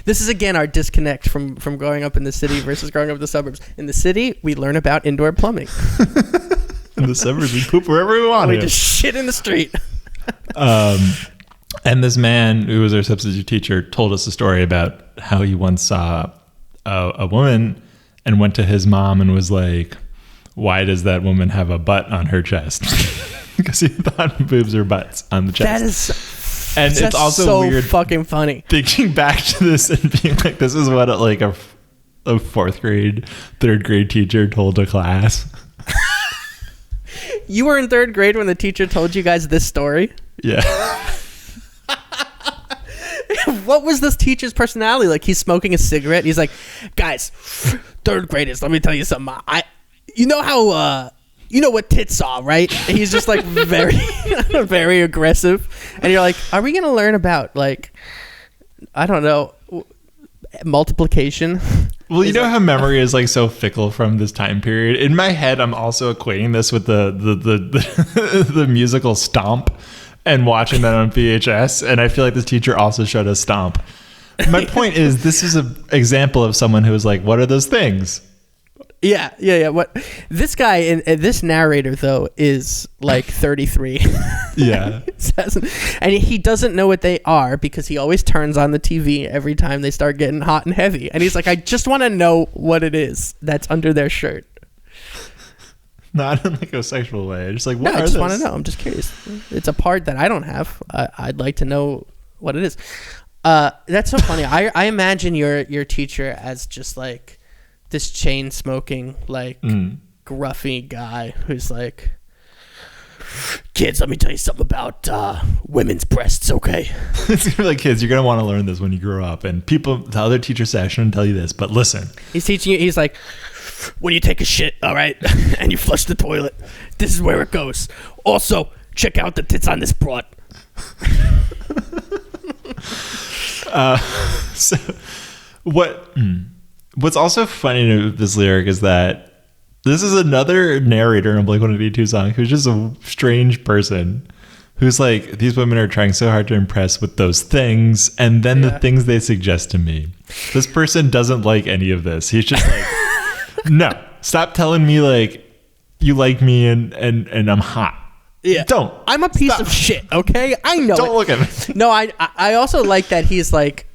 [SPEAKER 2] This is, again, our disconnect from growing up in the city versus growing up in the suburbs. In the city, we learn about indoor plumbing.
[SPEAKER 1] In the suburbs, we poop wherever we want.
[SPEAKER 2] We just shit in the street.
[SPEAKER 1] And this man, who was our substitute teacher, told us a story about how he once saw a woman and went to his mom and was like, why does that woman have a butt on her chest? Because he thought boobs are butts on the chest. That's it's also
[SPEAKER 2] so
[SPEAKER 1] weird
[SPEAKER 2] fucking funny
[SPEAKER 1] thinking back to this and being like, this is what like a 4th grade, 3rd grade teacher told a class.
[SPEAKER 2] You were in 3rd grade when the teacher told you guys this story?
[SPEAKER 1] Yeah.
[SPEAKER 2] What was this teacher's personality? Like, he's smoking a cigarette. He's like, guys, 3rd graders, let me tell you something. You know how you know what tits are, right? And he's just like very, very aggressive. And you're like, are we going to learn about like, I don't know, multiplication?
[SPEAKER 1] Well, you know how memory is like so fickle from this time period. In my head, I'm also equating this with the musical Stomp and watching that on VHS. And I feel like this teacher also showed us Stomp. My point is, this is an example of someone who was like, what are those things?
[SPEAKER 2] Yeah. What this guy and this narrator though is like 33.
[SPEAKER 1] Yeah.
[SPEAKER 2] And he doesn't know what they are because he always turns on the TV every time they start getting hot and heavy. And he's like, I just want to know what it is that's under their shirt.
[SPEAKER 1] Not in like a sexual way. Just like, what
[SPEAKER 2] no,
[SPEAKER 1] are
[SPEAKER 2] I just
[SPEAKER 1] those?
[SPEAKER 2] want to know. I'm just curious. It's a part that I don't have. I'd like to know what it is. That's so funny. I imagine your teacher as just like this chain smoking, like gruffy guy who's like, kids, let me tell you something about women's breasts, okay?
[SPEAKER 1] It's gonna be like, kids, you're gonna want to learn this when you grow up, and people, the other teachers say I shouldn't tell you this, but listen.
[SPEAKER 2] He's teaching you. He's like, when you take a shit, all right, and you flush the toilet, this is where it goes. Also, check out the tits on this broad.
[SPEAKER 1] So what's also funny to this lyric is that this is another narrator in a Blink-182 song who's just a strange person who's like, these women are trying so hard to impress with those things, and then the things they suggest to me. This person doesn't like any of this. He's just like, no, stop telling me like you like me and I'm hot.
[SPEAKER 2] Yeah.
[SPEAKER 1] Don't.
[SPEAKER 2] I'm a piece of shit, okay? I know.
[SPEAKER 1] Don't look at me.
[SPEAKER 2] No, I also like that he's like,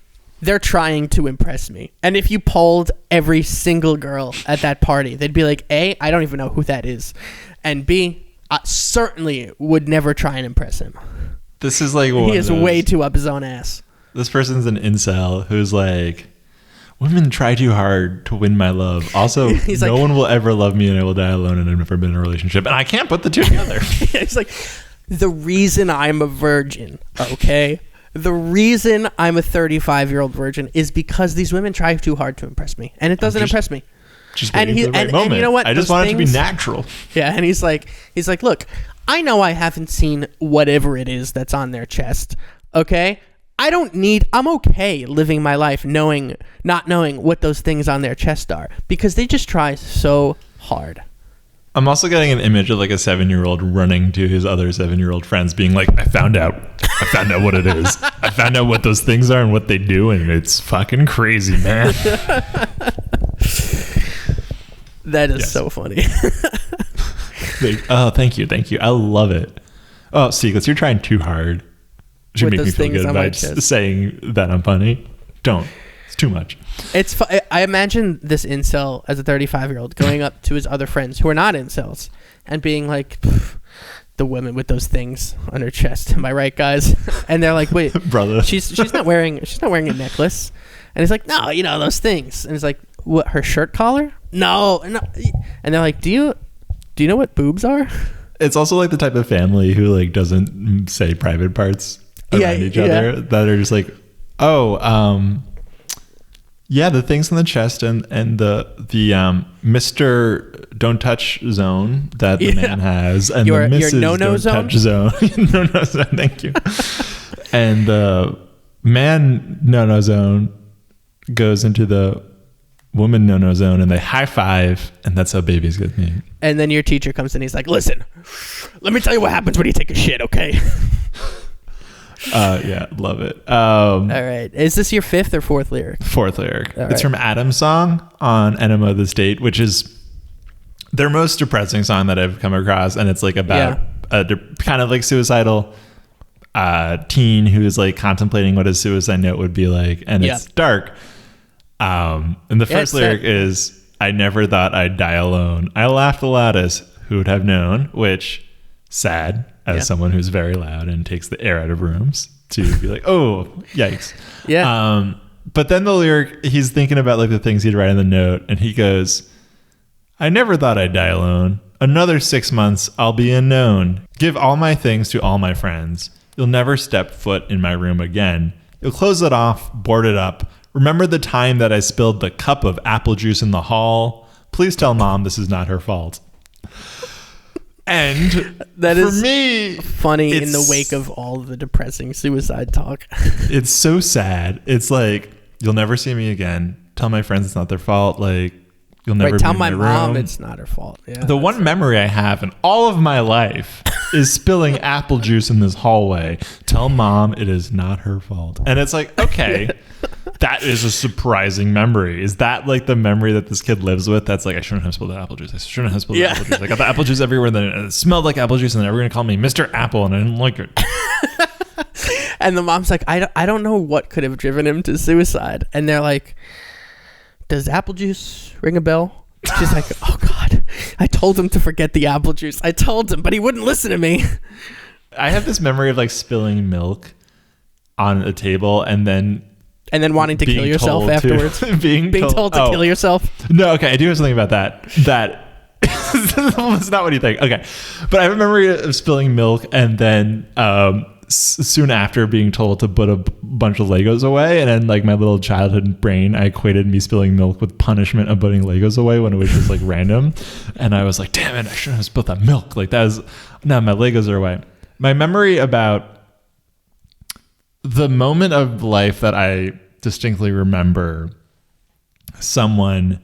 [SPEAKER 2] they're trying to impress me. And if you polled every single girl at that party, they'd be like, A, I don't even know who that is. And B, I certainly would never try and impress him.
[SPEAKER 1] This is like
[SPEAKER 2] he is way too up his own ass.
[SPEAKER 1] This person's an incel who's like, women try too hard to win my love. Also, no one will ever love me and I will die alone and I've never been in a relationship. And I can't put the two together.
[SPEAKER 2] It's like, the reason I'm a virgin, okay? The reason I'm a 35-year-old virgin is because these women try too hard to impress me. And it doesn't impress me.
[SPEAKER 1] Just and you know what? I just want it to be natural.
[SPEAKER 2] Yeah, and he's like, look, I know I haven't seen whatever it is that's on their chest, okay? I'm okay living my life not knowing what those things on their chest are because they just try so hard.
[SPEAKER 1] I'm also getting an image of like a 7-year-old running to his other 7-year-old friends being like, I found out what it is. I found out what those things are and what they do, and it's fucking crazy, man.
[SPEAKER 2] That is so funny.
[SPEAKER 1] Oh, thank you. I love it. Oh, Stieglitz, you're trying too hard. Should make me feel good by saying that I'm funny. Don't. It's too much.
[SPEAKER 2] I imagine this incel as a 35-year-old going up to his other friends who are not incels and being like, the women with those things on her chest. Am I right, guys? And they're like, wait, brother, she's not wearing a necklace. And he's like, no, you know those things. And he's like, what? Her shirt collar? No. And they're like, do you know what boobs are?
[SPEAKER 1] It's also like the type of family who like doesn't say private parts around each other that are just like, the things on the chest and the Mr. Don't Touch zone that the man has, and the Mrs.
[SPEAKER 2] No
[SPEAKER 1] Don't
[SPEAKER 2] zone?
[SPEAKER 1] Touch zone. No zone, thank you. And the man no zone goes into the woman no zone, and they high five, and that's how babies get made.
[SPEAKER 2] And then your teacher comes in, he's like, listen, let me tell you what happens when you take a shit, okay?
[SPEAKER 1] Yeah, love it.
[SPEAKER 2] All right. Is this your fifth or fourth lyric?
[SPEAKER 1] Fourth lyric.
[SPEAKER 2] All
[SPEAKER 1] it's
[SPEAKER 2] right.
[SPEAKER 1] from Adam's song on Enema of the State, which is their most depressing song that I've come across. And it's like about a kind of like suicidal teen who is like contemplating what his suicide note would be like. And it's dark. And the first lyric is, I never thought I'd die alone. I laughed the loudest. Who would have known? Which, sad. As someone who's very loud and takes the air out of rooms to be like, oh, yikes.
[SPEAKER 2] Yeah.
[SPEAKER 1] But then the lyric, he's thinking about like the things he'd write in the note, and he goes, I never thought I'd die alone. Another 6 months, I'll be unknown. Give all my things to all my friends. You'll never step foot in my room again. You'll close it off, board it up. Remember the time that I spilled the cup of apple juice in the hall? Please tell Mom this is not her fault. And
[SPEAKER 2] that
[SPEAKER 1] for
[SPEAKER 2] is
[SPEAKER 1] me,
[SPEAKER 2] funny in the wake of all the depressing suicide talk.
[SPEAKER 1] It's so sad. It's like, you'll never see me again. Tell my friends it's not their fault. Like, you'll never
[SPEAKER 2] tell
[SPEAKER 1] be in
[SPEAKER 2] my mom
[SPEAKER 1] room.
[SPEAKER 2] it's not her fault. Yeah,
[SPEAKER 1] the one memory I have in all of my life is spilling apple juice in this hallway. Tell mom it is not her fault. And it's like, okay, that is a surprising memory. Is that like the memory that this kid lives with? That's like, I shouldn't have spilled the apple juice. I shouldn't have spilled the apple juice. I got the apple juice everywhere. Then it smelled like apple juice, and then everyone called me Mr. Apple, and I didn't like it.
[SPEAKER 2] And the mom's like, I don't know what could have driven him to suicide. And they're like, does apple juice ring a bell? She's like, oh God, I told him to forget the apple juice. I told him, but he wouldn't listen to me.
[SPEAKER 1] I have this memory of like spilling milk on a table and then wanting to kill yourself afterwards. being told
[SPEAKER 2] to kill yourself.
[SPEAKER 1] No, okay, I do have something about that. That's not what you think. Okay, but I have a memory of spilling milk and then soon after being told to put a bunch of Legos away, and then like my little childhood brain, I equated me spilling milk with punishment of putting Legos away when it was just like random, and I was like, damn it, I shouldn't have spilled that milk. Like that was, no, my Legos are away. My memory about the moment of life that I distinctly remember someone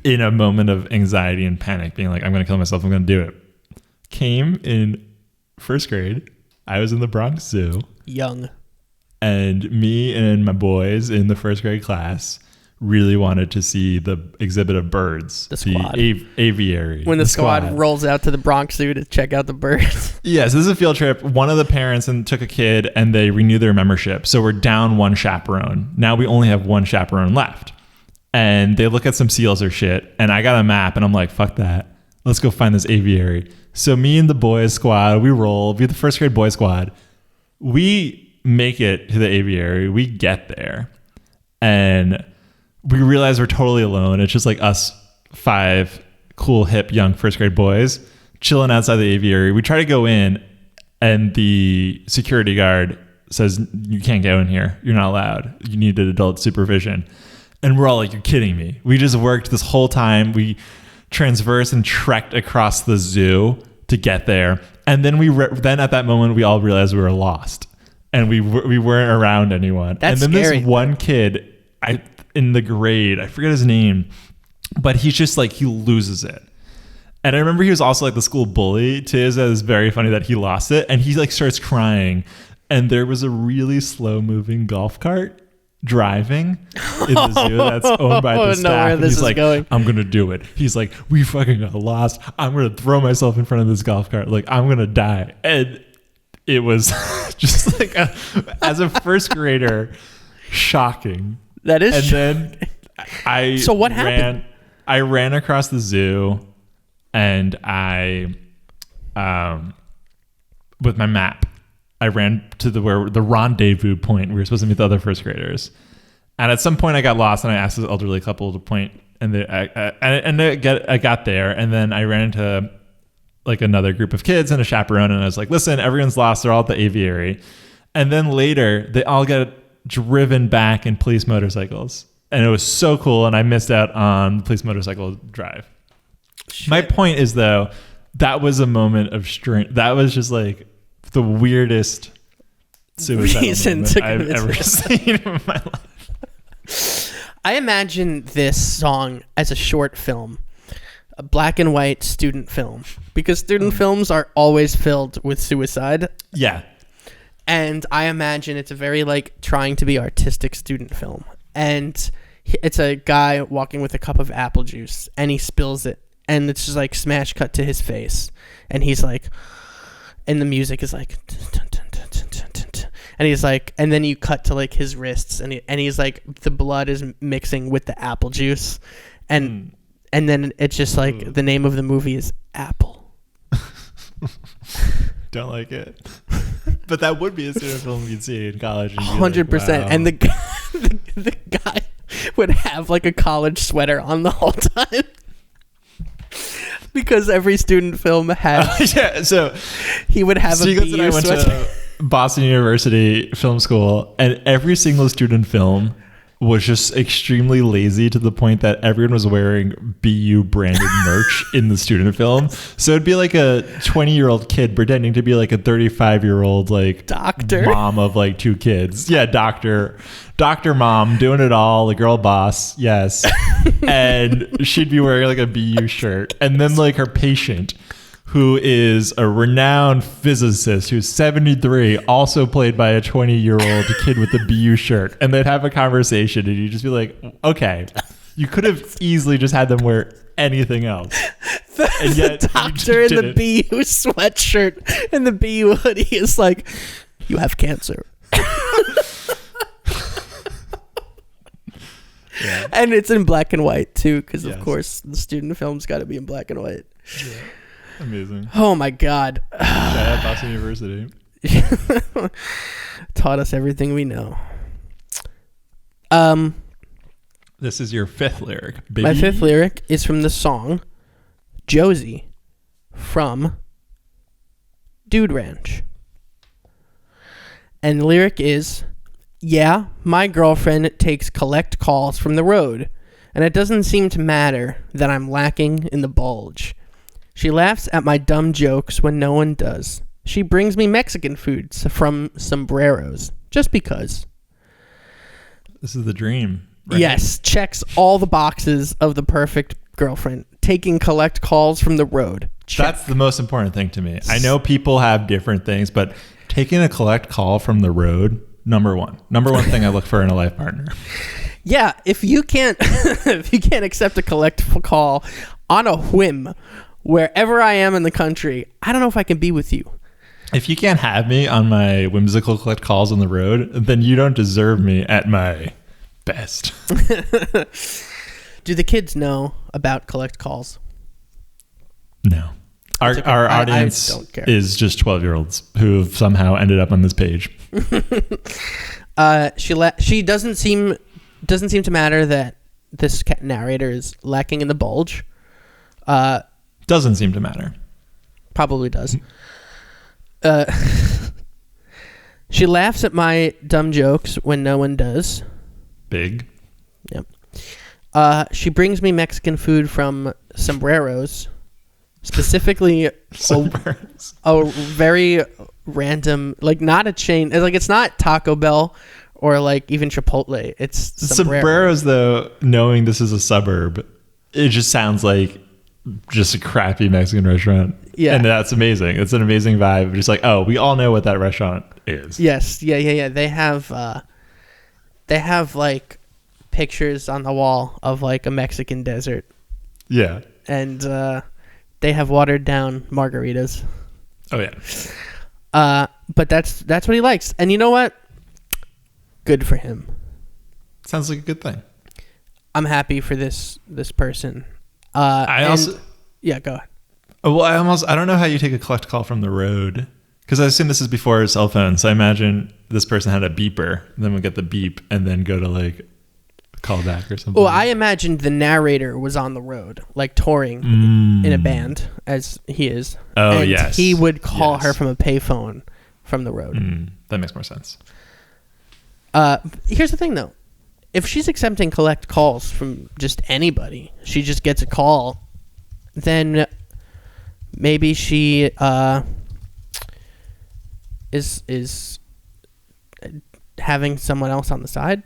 [SPEAKER 1] in a moment of anxiety and panic being like, I'm going to kill myself, I'm going to do it, came in first grade. I was in the Bronx Zoo.
[SPEAKER 2] Young.
[SPEAKER 1] And me and my boys in the first grade class really wanted to see the exhibit of birds.
[SPEAKER 2] The squad.
[SPEAKER 1] The aviary.
[SPEAKER 2] When the squad rolls out to the Bronx Zoo to check out the birds.
[SPEAKER 1] Yes, this is a field trip. One of the parents took a kid and they renewed their membership. So we're down one chaperone. Now we only have one chaperone left. And they look at some seals or shit. And I got a map and I'm like, fuck that. Let's go find this aviary. So me and the boys squad, we roll. Be the first grade boy squad. We make it to the aviary. We get there. And we realize we're totally alone. It's just like us 5 cool, hip, young first grade boys chilling outside the aviary. We try to go in and the security guard says, you can't go in here. You're not allowed. You need an adult supervision. And we're all like, you're kidding me. We just worked this whole time. We transversed and trekked across the zoo to get there. And then then at that moment, we all realized we were lost and we weren't around anyone.
[SPEAKER 2] That's
[SPEAKER 1] and then
[SPEAKER 2] scary.
[SPEAKER 1] This one kid in the grade, I forget his name, but he's just like, he loses it. And I remember he was also like the school bully too. So it was very funny that he lost it. And he like starts crying. And there was a really slow moving golf cart driving in the zoo that's owned by the staff. And he's like, I'm gonna do it. He's like, we fucking got lost. I'm gonna throw myself in front of this golf cart. Like, I'm gonna die. And it was just like as a first grader, shocking.
[SPEAKER 2] That is.
[SPEAKER 1] And then
[SPEAKER 2] So what happened?
[SPEAKER 1] I ran across the zoo and I with my map, I ran to the rendezvous point. We were supposed to meet the other first graders. And at some point I got lost and I asked this elderly couple to point, and I got there, and then I ran into like another group of kids and a chaperone, and I was like, listen, everyone's lost. They're all at the aviary. And then later they all got driven back in police motorcycles. And it was so cool. And I missed out on the police motorcycle drive. Shit. My point is though, that was a moment of strength. That was just like the weirdest suicide moment I've ever seen in my life.
[SPEAKER 2] I imagine this song as a short film, a black and white student film, because student films are always filled with suicide.
[SPEAKER 1] Yeah.
[SPEAKER 2] And I imagine it's a very like trying to be artistic student film. And it's a guy walking with a cup of apple juice and he spills it. And it's just like smash cut to his face. And he's like, and the music is like, and he's like, and then you cut to like his wrists and he's like, the blood is mixing with the apple juice. And then it's just like, the name of the movie is Apple.
[SPEAKER 1] Don't like it. But that would be a student film you'd see in college.
[SPEAKER 2] 100%. Like, wow. And the guy would have like a college sweater on the whole time. Because every student film had...
[SPEAKER 1] yeah, so...
[SPEAKER 2] He would have a BU
[SPEAKER 1] sweater. To Boston University Film School, and every single student film was just extremely lazy to the point that everyone was wearing BU branded merch in the student film. So it'd be like a 20-year-old kid pretending to be like a 35-year-old like
[SPEAKER 2] doctor
[SPEAKER 1] mom of like 2 kids. Yeah, doctor mom doing it all, the girl boss. Yes. And she'd be wearing like a BU shirt. And then like her patient, who is a renowned physicist who's 73, also played by a 20-year-old kid with a BU shirt. And they'd have a conversation and you'd just be like, okay, you could have easily just had them wear anything else. And yet
[SPEAKER 2] the doctor in the BU sweatshirt and the BU hoodie is like, you have cancer. Yeah. And it's in black and white too, because of course the student film's got to be in black and white.
[SPEAKER 1] Yeah. Amazing.
[SPEAKER 2] Oh my God.
[SPEAKER 1] Shout out Boston University.
[SPEAKER 2] Taught us everything we know.
[SPEAKER 1] This is your 5th lyric, baby.
[SPEAKER 2] My 5th lyric is from the song Josie from Dude Ranch. And the lyric is, yeah, my girlfriend takes collect calls from the road, and it doesn't seem to matter that I'm lacking in the bulge. She laughs at my dumb jokes when no one does. She brings me Mexican food from sombreros, just because.
[SPEAKER 1] This is the dream. Right?
[SPEAKER 2] Yes, checks all the boxes of the perfect girlfriend. Taking collect calls from the road. Check.
[SPEAKER 1] That's the most important thing to me. I know people have different things, but taking a collect call from the road, number one thing I look for in a life partner.
[SPEAKER 2] Yeah, if you can't accept a collect call on a whim, wherever I am in the country, I don't know if I can be with you.
[SPEAKER 1] If you can't have me on my whimsical collect calls on the road, then you don't deserve me at my best.
[SPEAKER 2] Do the kids know about collect calls?
[SPEAKER 1] No. Our audience is just 12-year-olds who have somehow ended up on this page.
[SPEAKER 2] She doesn't seem to matter that this narrator is lacking in the bulge.
[SPEAKER 1] Doesn't seem to matter.
[SPEAKER 2] Probably does. She laughs at my dumb jokes when no one does.
[SPEAKER 1] Big.
[SPEAKER 2] Yep. She brings me Mexican food from sombreros. Specifically, a very random, like not a chain, like it's not Taco Bell or like even Chipotle. It's
[SPEAKER 1] sombreros, though. Knowing this is a suburb, it just sounds like just a crappy Mexican restaurant.
[SPEAKER 2] Yeah,
[SPEAKER 1] and that's amazing. It's an amazing vibe. Just like, oh, we all know what that restaurant is.
[SPEAKER 2] Yes, yeah. They have like pictures on the wall of like a Mexican desert.
[SPEAKER 1] Yeah,
[SPEAKER 2] and they have watered down margaritas.
[SPEAKER 1] Oh yeah.
[SPEAKER 2] But that's what he likes. And you know what? Good for him.
[SPEAKER 1] Sounds like a good thing.
[SPEAKER 2] I'm happy for this person. Go ahead.
[SPEAKER 1] Well, I don't know how you take a collect call from the road, because I assume this is before a cell phone. So I imagine this person had a beeper, and then we get the beep, and then go to like call back or something.
[SPEAKER 2] Well, I imagined the narrator was on the road, like touring in a band, as he is.
[SPEAKER 1] Oh,
[SPEAKER 2] and
[SPEAKER 1] yes.
[SPEAKER 2] he would call her from a payphone from the road.
[SPEAKER 1] That makes more sense.
[SPEAKER 2] Here's the thing, though. If she's accepting collect calls from just anybody, she just gets a call, then maybe she is having someone else on the side.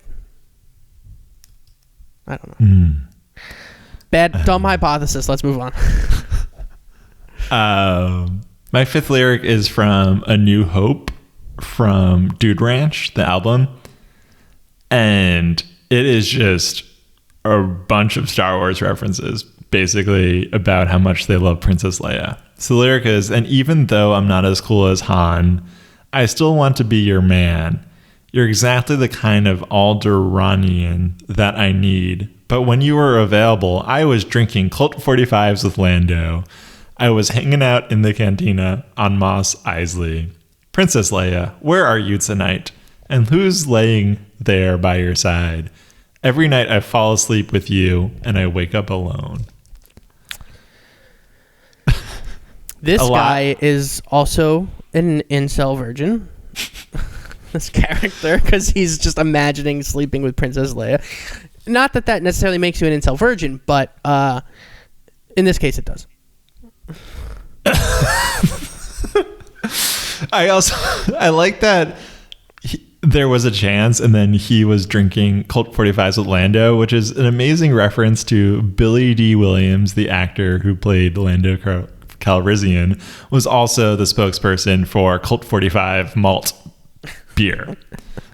[SPEAKER 2] I don't know. Dumb hypothesis. Let's move on.
[SPEAKER 1] My 5th lyric is from A New Hope from Dude Ranch, the album. And it is just a bunch of Star Wars references, basically about how much they love Princess Leia. So the lyric is, and even though I'm not as cool as Han, I still want to be your man. You're exactly the kind of Alderaanian that I need. But when you were available, I was drinking Colt 45s with Lando. I was hanging out in the cantina on Mos Eisley. Princess Leia, where are you tonight? And who's laying there by your side? Every night I fall asleep with you and I wake up alone.
[SPEAKER 2] This guy is also an incel virgin. this character because he's just imagining sleeping with Princess Leia. Not that necessarily makes you an incel virgin, but in this case, it does.
[SPEAKER 1] I like that there was a chance, and then he was drinking Colt 45s with Lando, which is an amazing reference to Billy D. Williams, the actor who played Lando Calrissian, was also the spokesperson for Colt 45 malt beer.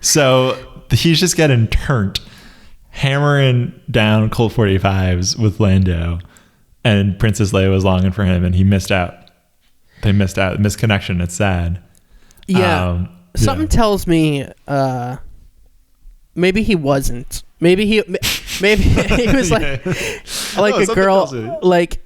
[SPEAKER 1] So he's just getting turned, hammering down Colt 45s with Lando, and Princess Leia was longing for him, and he missed out. They missed out. Missed connection. It's sad.
[SPEAKER 2] Yeah. Something tells me maybe he wasn't. Maybe he was like a girl, like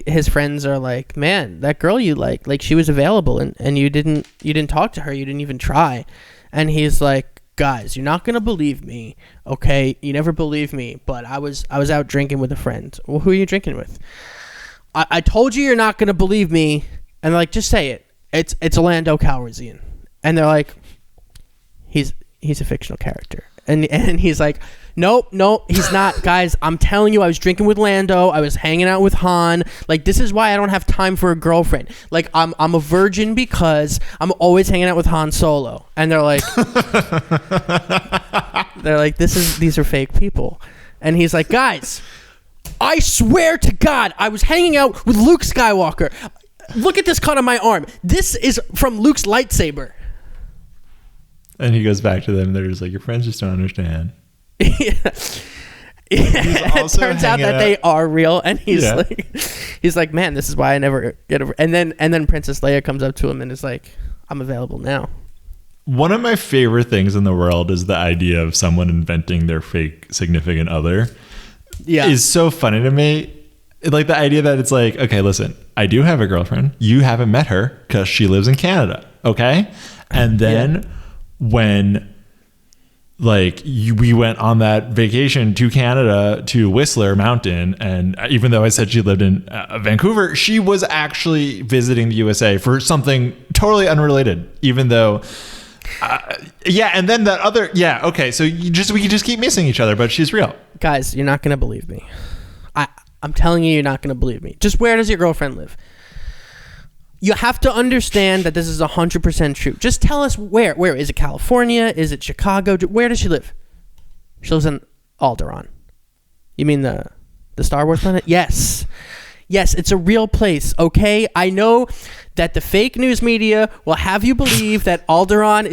[SPEAKER 2] his friends are like, man, that girl you like she was available and you didn't talk to her, you didn't even try. And he's like, guys, you're not gonna believe me, okay? You never believe me, but I was out drinking with a friend. Well, who are you drinking with? I told you you're not gonna believe me, and they're like, just say it. It's Lando Calrissian. And they're like, he's a fictional character. And he's like, nope, he's not. Guys, I'm telling you, I was drinking with Lando. I was hanging out with Han. Like, this is why I don't have time for a girlfriend. Like, I'm a virgin because I'm always hanging out with Han Solo. And they're like, these are fake people. And he's like, guys, I swear to God, I was hanging out with Luke Skywalker. Look at this cut on my arm. This is from Luke's lightsaber.
[SPEAKER 1] And he goes back to them. They're just like, your friends just don't understand.
[SPEAKER 2] It turns out that they are real, and he's like, man, this is why I never get over. And then Princess Leia comes up to him and is like, I'm available now.
[SPEAKER 1] One of my favorite things in the world is the idea of someone inventing their fake significant other. Yeah, is so funny to me. Like the idea that it's like, okay, listen, I do have a girlfriend. You haven't met her because she lives in Canada. Okay, and then when we went on that vacation to Canada to Whistler Mountain, and even though I said she lived in Vancouver, she was actually visiting the USA for something totally unrelated, even though and then that other okay, so we just keep missing each other, but she's real.
[SPEAKER 2] Guys, you're not gonna believe me. I'm telling you're not gonna believe me. Just where does your girlfriend live? You have to understand that this is 100% true. Just tell us where. Where is it? California? Is it Chicago? Where does she live? She lives in Alderaan. You mean the Star Wars planet? Yes, it's a real place. Okay, I know that the fake news media will have you believe that Alderaan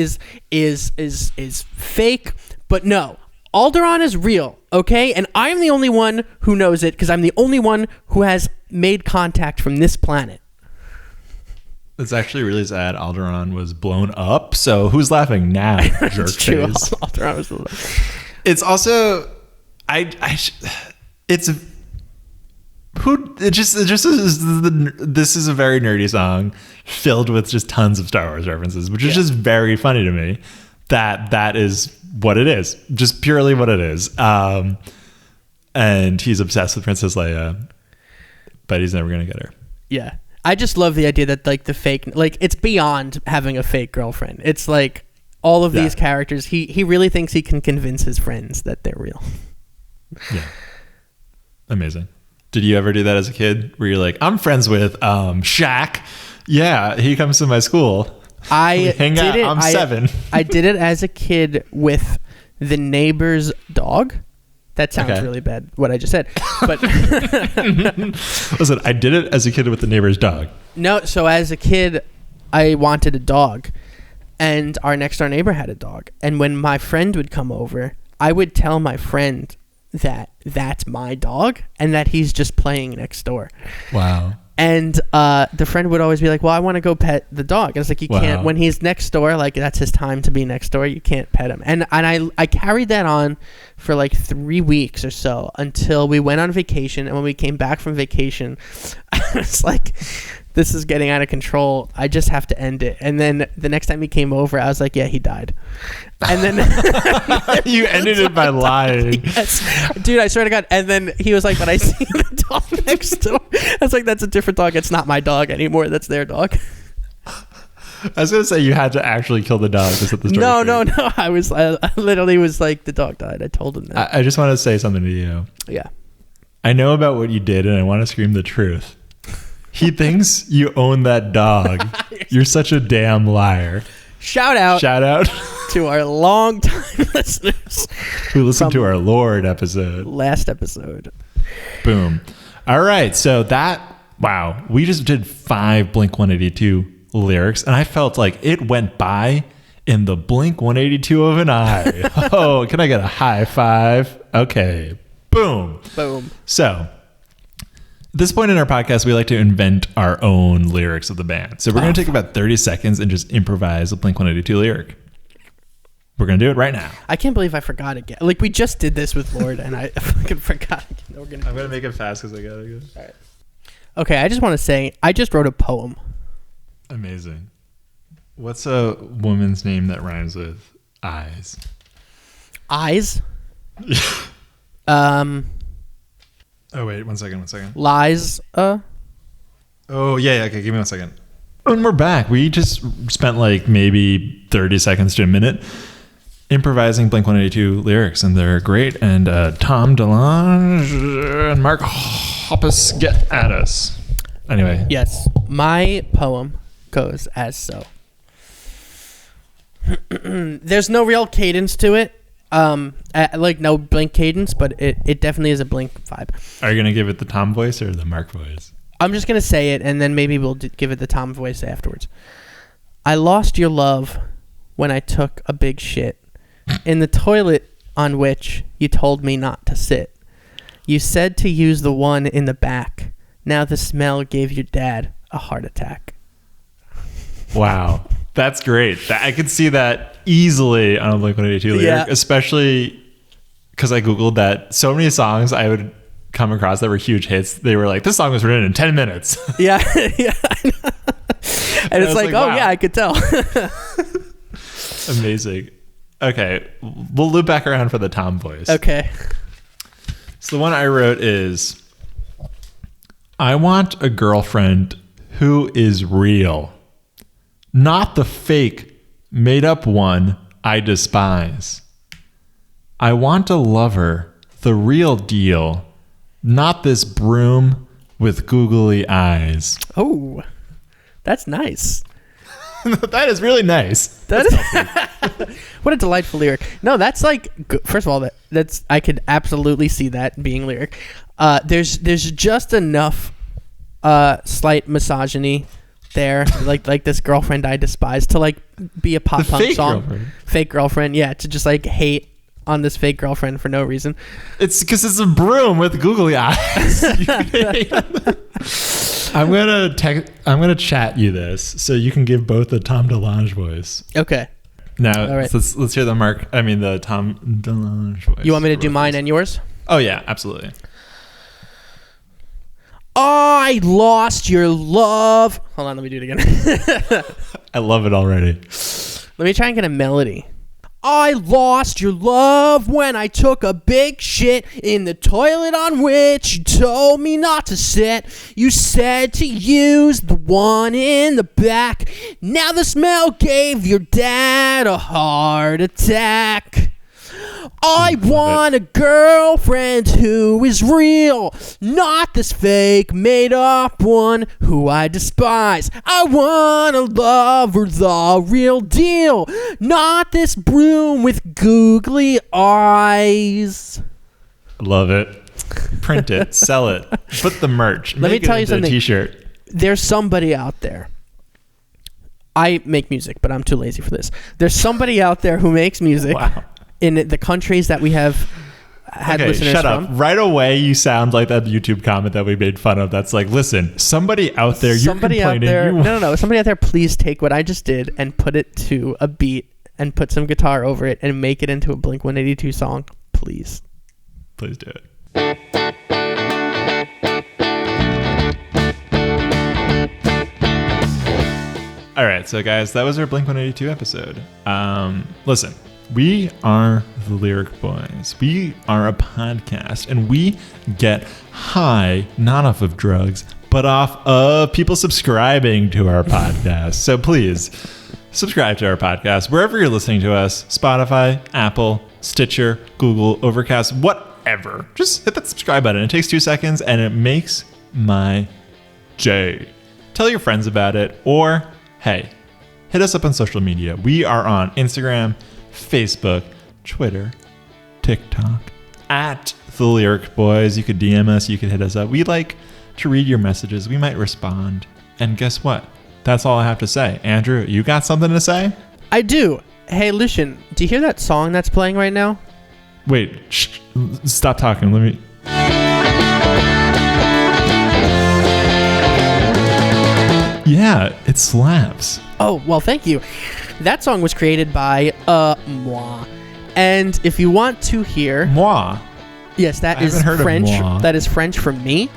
[SPEAKER 2] is fake, but no, Alderaan is real. Okay, and I'm the only one who knows it because I'm the only one who has made contact from this planet.
[SPEAKER 1] It's actually really sad. Alderaan was blown up. So who's laughing now? Jerk face.
[SPEAKER 2] Alderaan was blown up.
[SPEAKER 1] It's also, this is a very nerdy song filled with just tons of Star Wars references, which is just very funny to me. That is what it is, just purely what it is. And he's obsessed with Princess Leia, but he's never gonna get her.
[SPEAKER 2] Yeah. I just love the idea that like the fake, like it's beyond having a fake girlfriend. It's like all of these characters. He really thinks he can convince his friends that they're real.
[SPEAKER 1] Yeah. Amazing. Did you ever do that as a kid where you're like, I'm friends with Shaq. Yeah. He comes to my school.
[SPEAKER 2] I
[SPEAKER 1] hang out. I'm 7.
[SPEAKER 2] I did it as a kid with the neighbor's dog. That sounds really bad, what I just said. But
[SPEAKER 1] listen, I did it as a kid with the neighbor's dog.
[SPEAKER 2] No, so as a kid, I wanted a dog. And our next door neighbor had a dog. And when my friend would come over, I would tell my friend that that's my dog and that he's just playing next door. Wow. And the friend would always be like, well, I want to go pet the dog. And it's like, you can't, when he's next door, like that's his time to be next door. You can't pet him. And I carried that on for like 3 weeks or so until we went on vacation. And when we came back from vacation, I was like, this is getting out of control. I just have to end it. And then the next time he came over, I was like, yeah, he died. And then
[SPEAKER 1] you ended it by lying.
[SPEAKER 2] Yes. Dude, I swear to God. And then he was like, but I see the dog next door. I was like, that's a different dog. It's not my dog anymore. That's their dog.
[SPEAKER 1] I was gonna say you had to actually kill the dog to set the story
[SPEAKER 2] No.
[SPEAKER 1] straight.
[SPEAKER 2] I literally was like, the dog died. I told him that.
[SPEAKER 1] I just want to say something to you.
[SPEAKER 2] Yeah.
[SPEAKER 1] I know about what you did, and I want to scream the truth. He thinks you own that dog. You're such a damn liar.
[SPEAKER 2] Shout out to our longtime listeners
[SPEAKER 1] who listened to our Lord episode.
[SPEAKER 2] Last episode.
[SPEAKER 1] Boom. All right. So wow. We just did 5 Blink-182 lyrics, and I felt like it went by in the Blink-182 of an eye. Oh, can I get a high five? Okay. Boom. So at this point in our podcast, we like to invent our own lyrics of the band. So we're going to take about 30 seconds and just improvise a Blink-182 lyric. We're going to do it right now.
[SPEAKER 2] I can't believe I forgot again. Like, we just did this with Lord, and I fucking forgot again.
[SPEAKER 1] I'm going to make it fast because I got to go.
[SPEAKER 2] All right. Okay, I just want to say, I just wrote a poem.
[SPEAKER 1] Amazing. What's a woman's name that rhymes with eyes?
[SPEAKER 2] Eyes?
[SPEAKER 1] Oh, wait, one second.
[SPEAKER 2] Lies.
[SPEAKER 1] Oh, yeah, okay, give me 1 second. And we're back. We just spent like maybe 30 seconds to a minute improvising Blink-182 lyrics, and they're great. And Tom DeLonge and Mark Hoppus get at us. Anyway.
[SPEAKER 2] Yes, my poem goes as so. There's no real cadence to it. Like no Blink cadence, but it definitely is a Blink vibe.
[SPEAKER 1] Are you gonna give it the Tom voice or the Mark voice?
[SPEAKER 2] I'm just gonna say it, and then maybe we'll give it the Tom voice afterwards. I lost your love when I took a big shit in the toilet on which you told me not to sit. You said to use the one in the back. Now the smell gave your dad a heart attack.
[SPEAKER 1] Wow. That's great. I could see that easily on a Blink-182 lyric, especially because I Googled that. So many songs I would come across that were huge hits, they were like, this song was written in 10 minutes.
[SPEAKER 2] Yeah. Yeah. And it's like, wow. Yeah, I could tell.
[SPEAKER 1] Amazing. Okay. We'll loop back around for the Tom voice.
[SPEAKER 2] Okay.
[SPEAKER 1] So the one I wrote is, I want a girlfriend who is real. Not the fake, made-up one I despise. I want a lover, the real deal, not this broom with googly eyes.
[SPEAKER 2] Oh, that's nice.
[SPEAKER 1] That is really nice.
[SPEAKER 2] That is what a delightful lyric. No, that's like, first of all, that's I could absolutely see that being lyric. There's just enough slight misogyny there, like this girlfriend I despise, to like be a pop punk song. Fake girlfriend, yeah, to just like hate on this fake girlfriend for no reason. It's
[SPEAKER 1] because it's a broom with googly eyes. I'm gonna chat you this so you can give both the Tom DeLonge voice.
[SPEAKER 2] Okay.
[SPEAKER 1] Now let's hear the Tom DeLonge voice.
[SPEAKER 2] You want me to do mine and yours?
[SPEAKER 1] Oh yeah, absolutely.
[SPEAKER 2] I lost your love. Hold on, let me do it again.
[SPEAKER 1] I love it already.
[SPEAKER 2] Let me try and get a melody. I lost your love when I took a big shit in the toilet on which you told me not to sit. You said to use the one in the back. Now the smell gave your dad a heart attack. I want a girlfriend who is real, not this fake made up one who I despise. I want a lover, the real deal, not this broom with googly eyes.
[SPEAKER 1] Love it. Print it, sell it, put the merch.
[SPEAKER 2] Let me tell you something.
[SPEAKER 1] T-shirt.
[SPEAKER 2] There's somebody out there. I make music, but I'm too lazy for this. There's somebody out there who makes music.
[SPEAKER 1] Wow.
[SPEAKER 2] In the countries that we have had listeners
[SPEAKER 1] shut
[SPEAKER 2] from.
[SPEAKER 1] up. Right away, you sound like that YouTube comment that we made fun of. That's like, listen, somebody out there, you're complaining.
[SPEAKER 2] No. Somebody out there, please take what I just did and put it to a beat and put some guitar over it and make it into a Blink-182 song. Please.
[SPEAKER 1] Please do it. All right, so guys, that was our Blink-182 episode. Listen. We are the Lyric Boys. We are a podcast, and we get high, not off of drugs, but off of people subscribing to our podcast. So please subscribe to our podcast wherever you're listening to us: Spotify, Apple, Stitcher, Google, Overcast, whatever. Just hit that subscribe button. It takes 2 seconds and it makes my day. Tell your friends about it, or hey, hit us up on social media. We are on Instagram, Facebook, Twitter, TikTok, at The Lyric Boys. You could DM us, you could hit us up. We like to read your messages. We might respond. And guess what? That's all I have to say. Andrew, you got something to say?
[SPEAKER 2] I do. Hey, Lucian, do you hear that song that's playing right now?
[SPEAKER 1] Wait, stop talking. Let me... Yeah, it slaps.
[SPEAKER 2] Oh, well, thank you. That song was created by moi. And if you want to hear...
[SPEAKER 1] Moi?
[SPEAKER 2] Yes, that is French. That is French for me.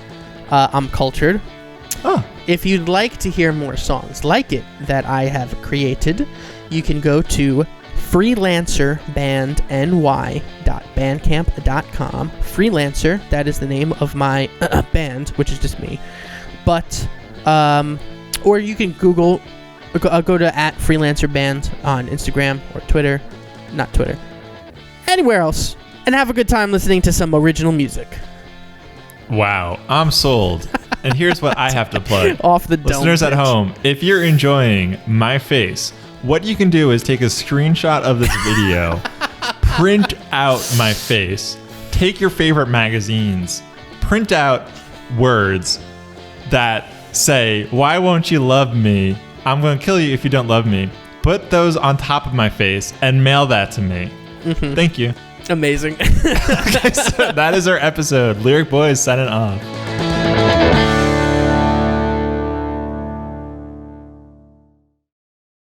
[SPEAKER 2] I'm cultured.
[SPEAKER 1] Oh.
[SPEAKER 2] If you'd like to hear more songs like it that I have created, you can go to freelancerbandny.bandcamp.com. Freelancer, that is the name of my band, which is just me. But, or you can Google, go to @freelancerband on Instagram or Twitter. Not Twitter. Anywhere else. And have a good time listening to some original music.
[SPEAKER 1] Wow, I'm sold. And here's what I have to plug.
[SPEAKER 2] Off the dome.
[SPEAKER 1] Listeners at home, if you're enjoying my face, what you can do is take a screenshot of this video, print out my face, take your favorite magazines, print out words that say, "Why won't you love me? I'm going to kill you if you don't love me." Put those on top of my face and mail that to me. Mm-hmm. Thank you.
[SPEAKER 2] Amazing.
[SPEAKER 1] Okay, so that is our episode. Lyric Boys signing off.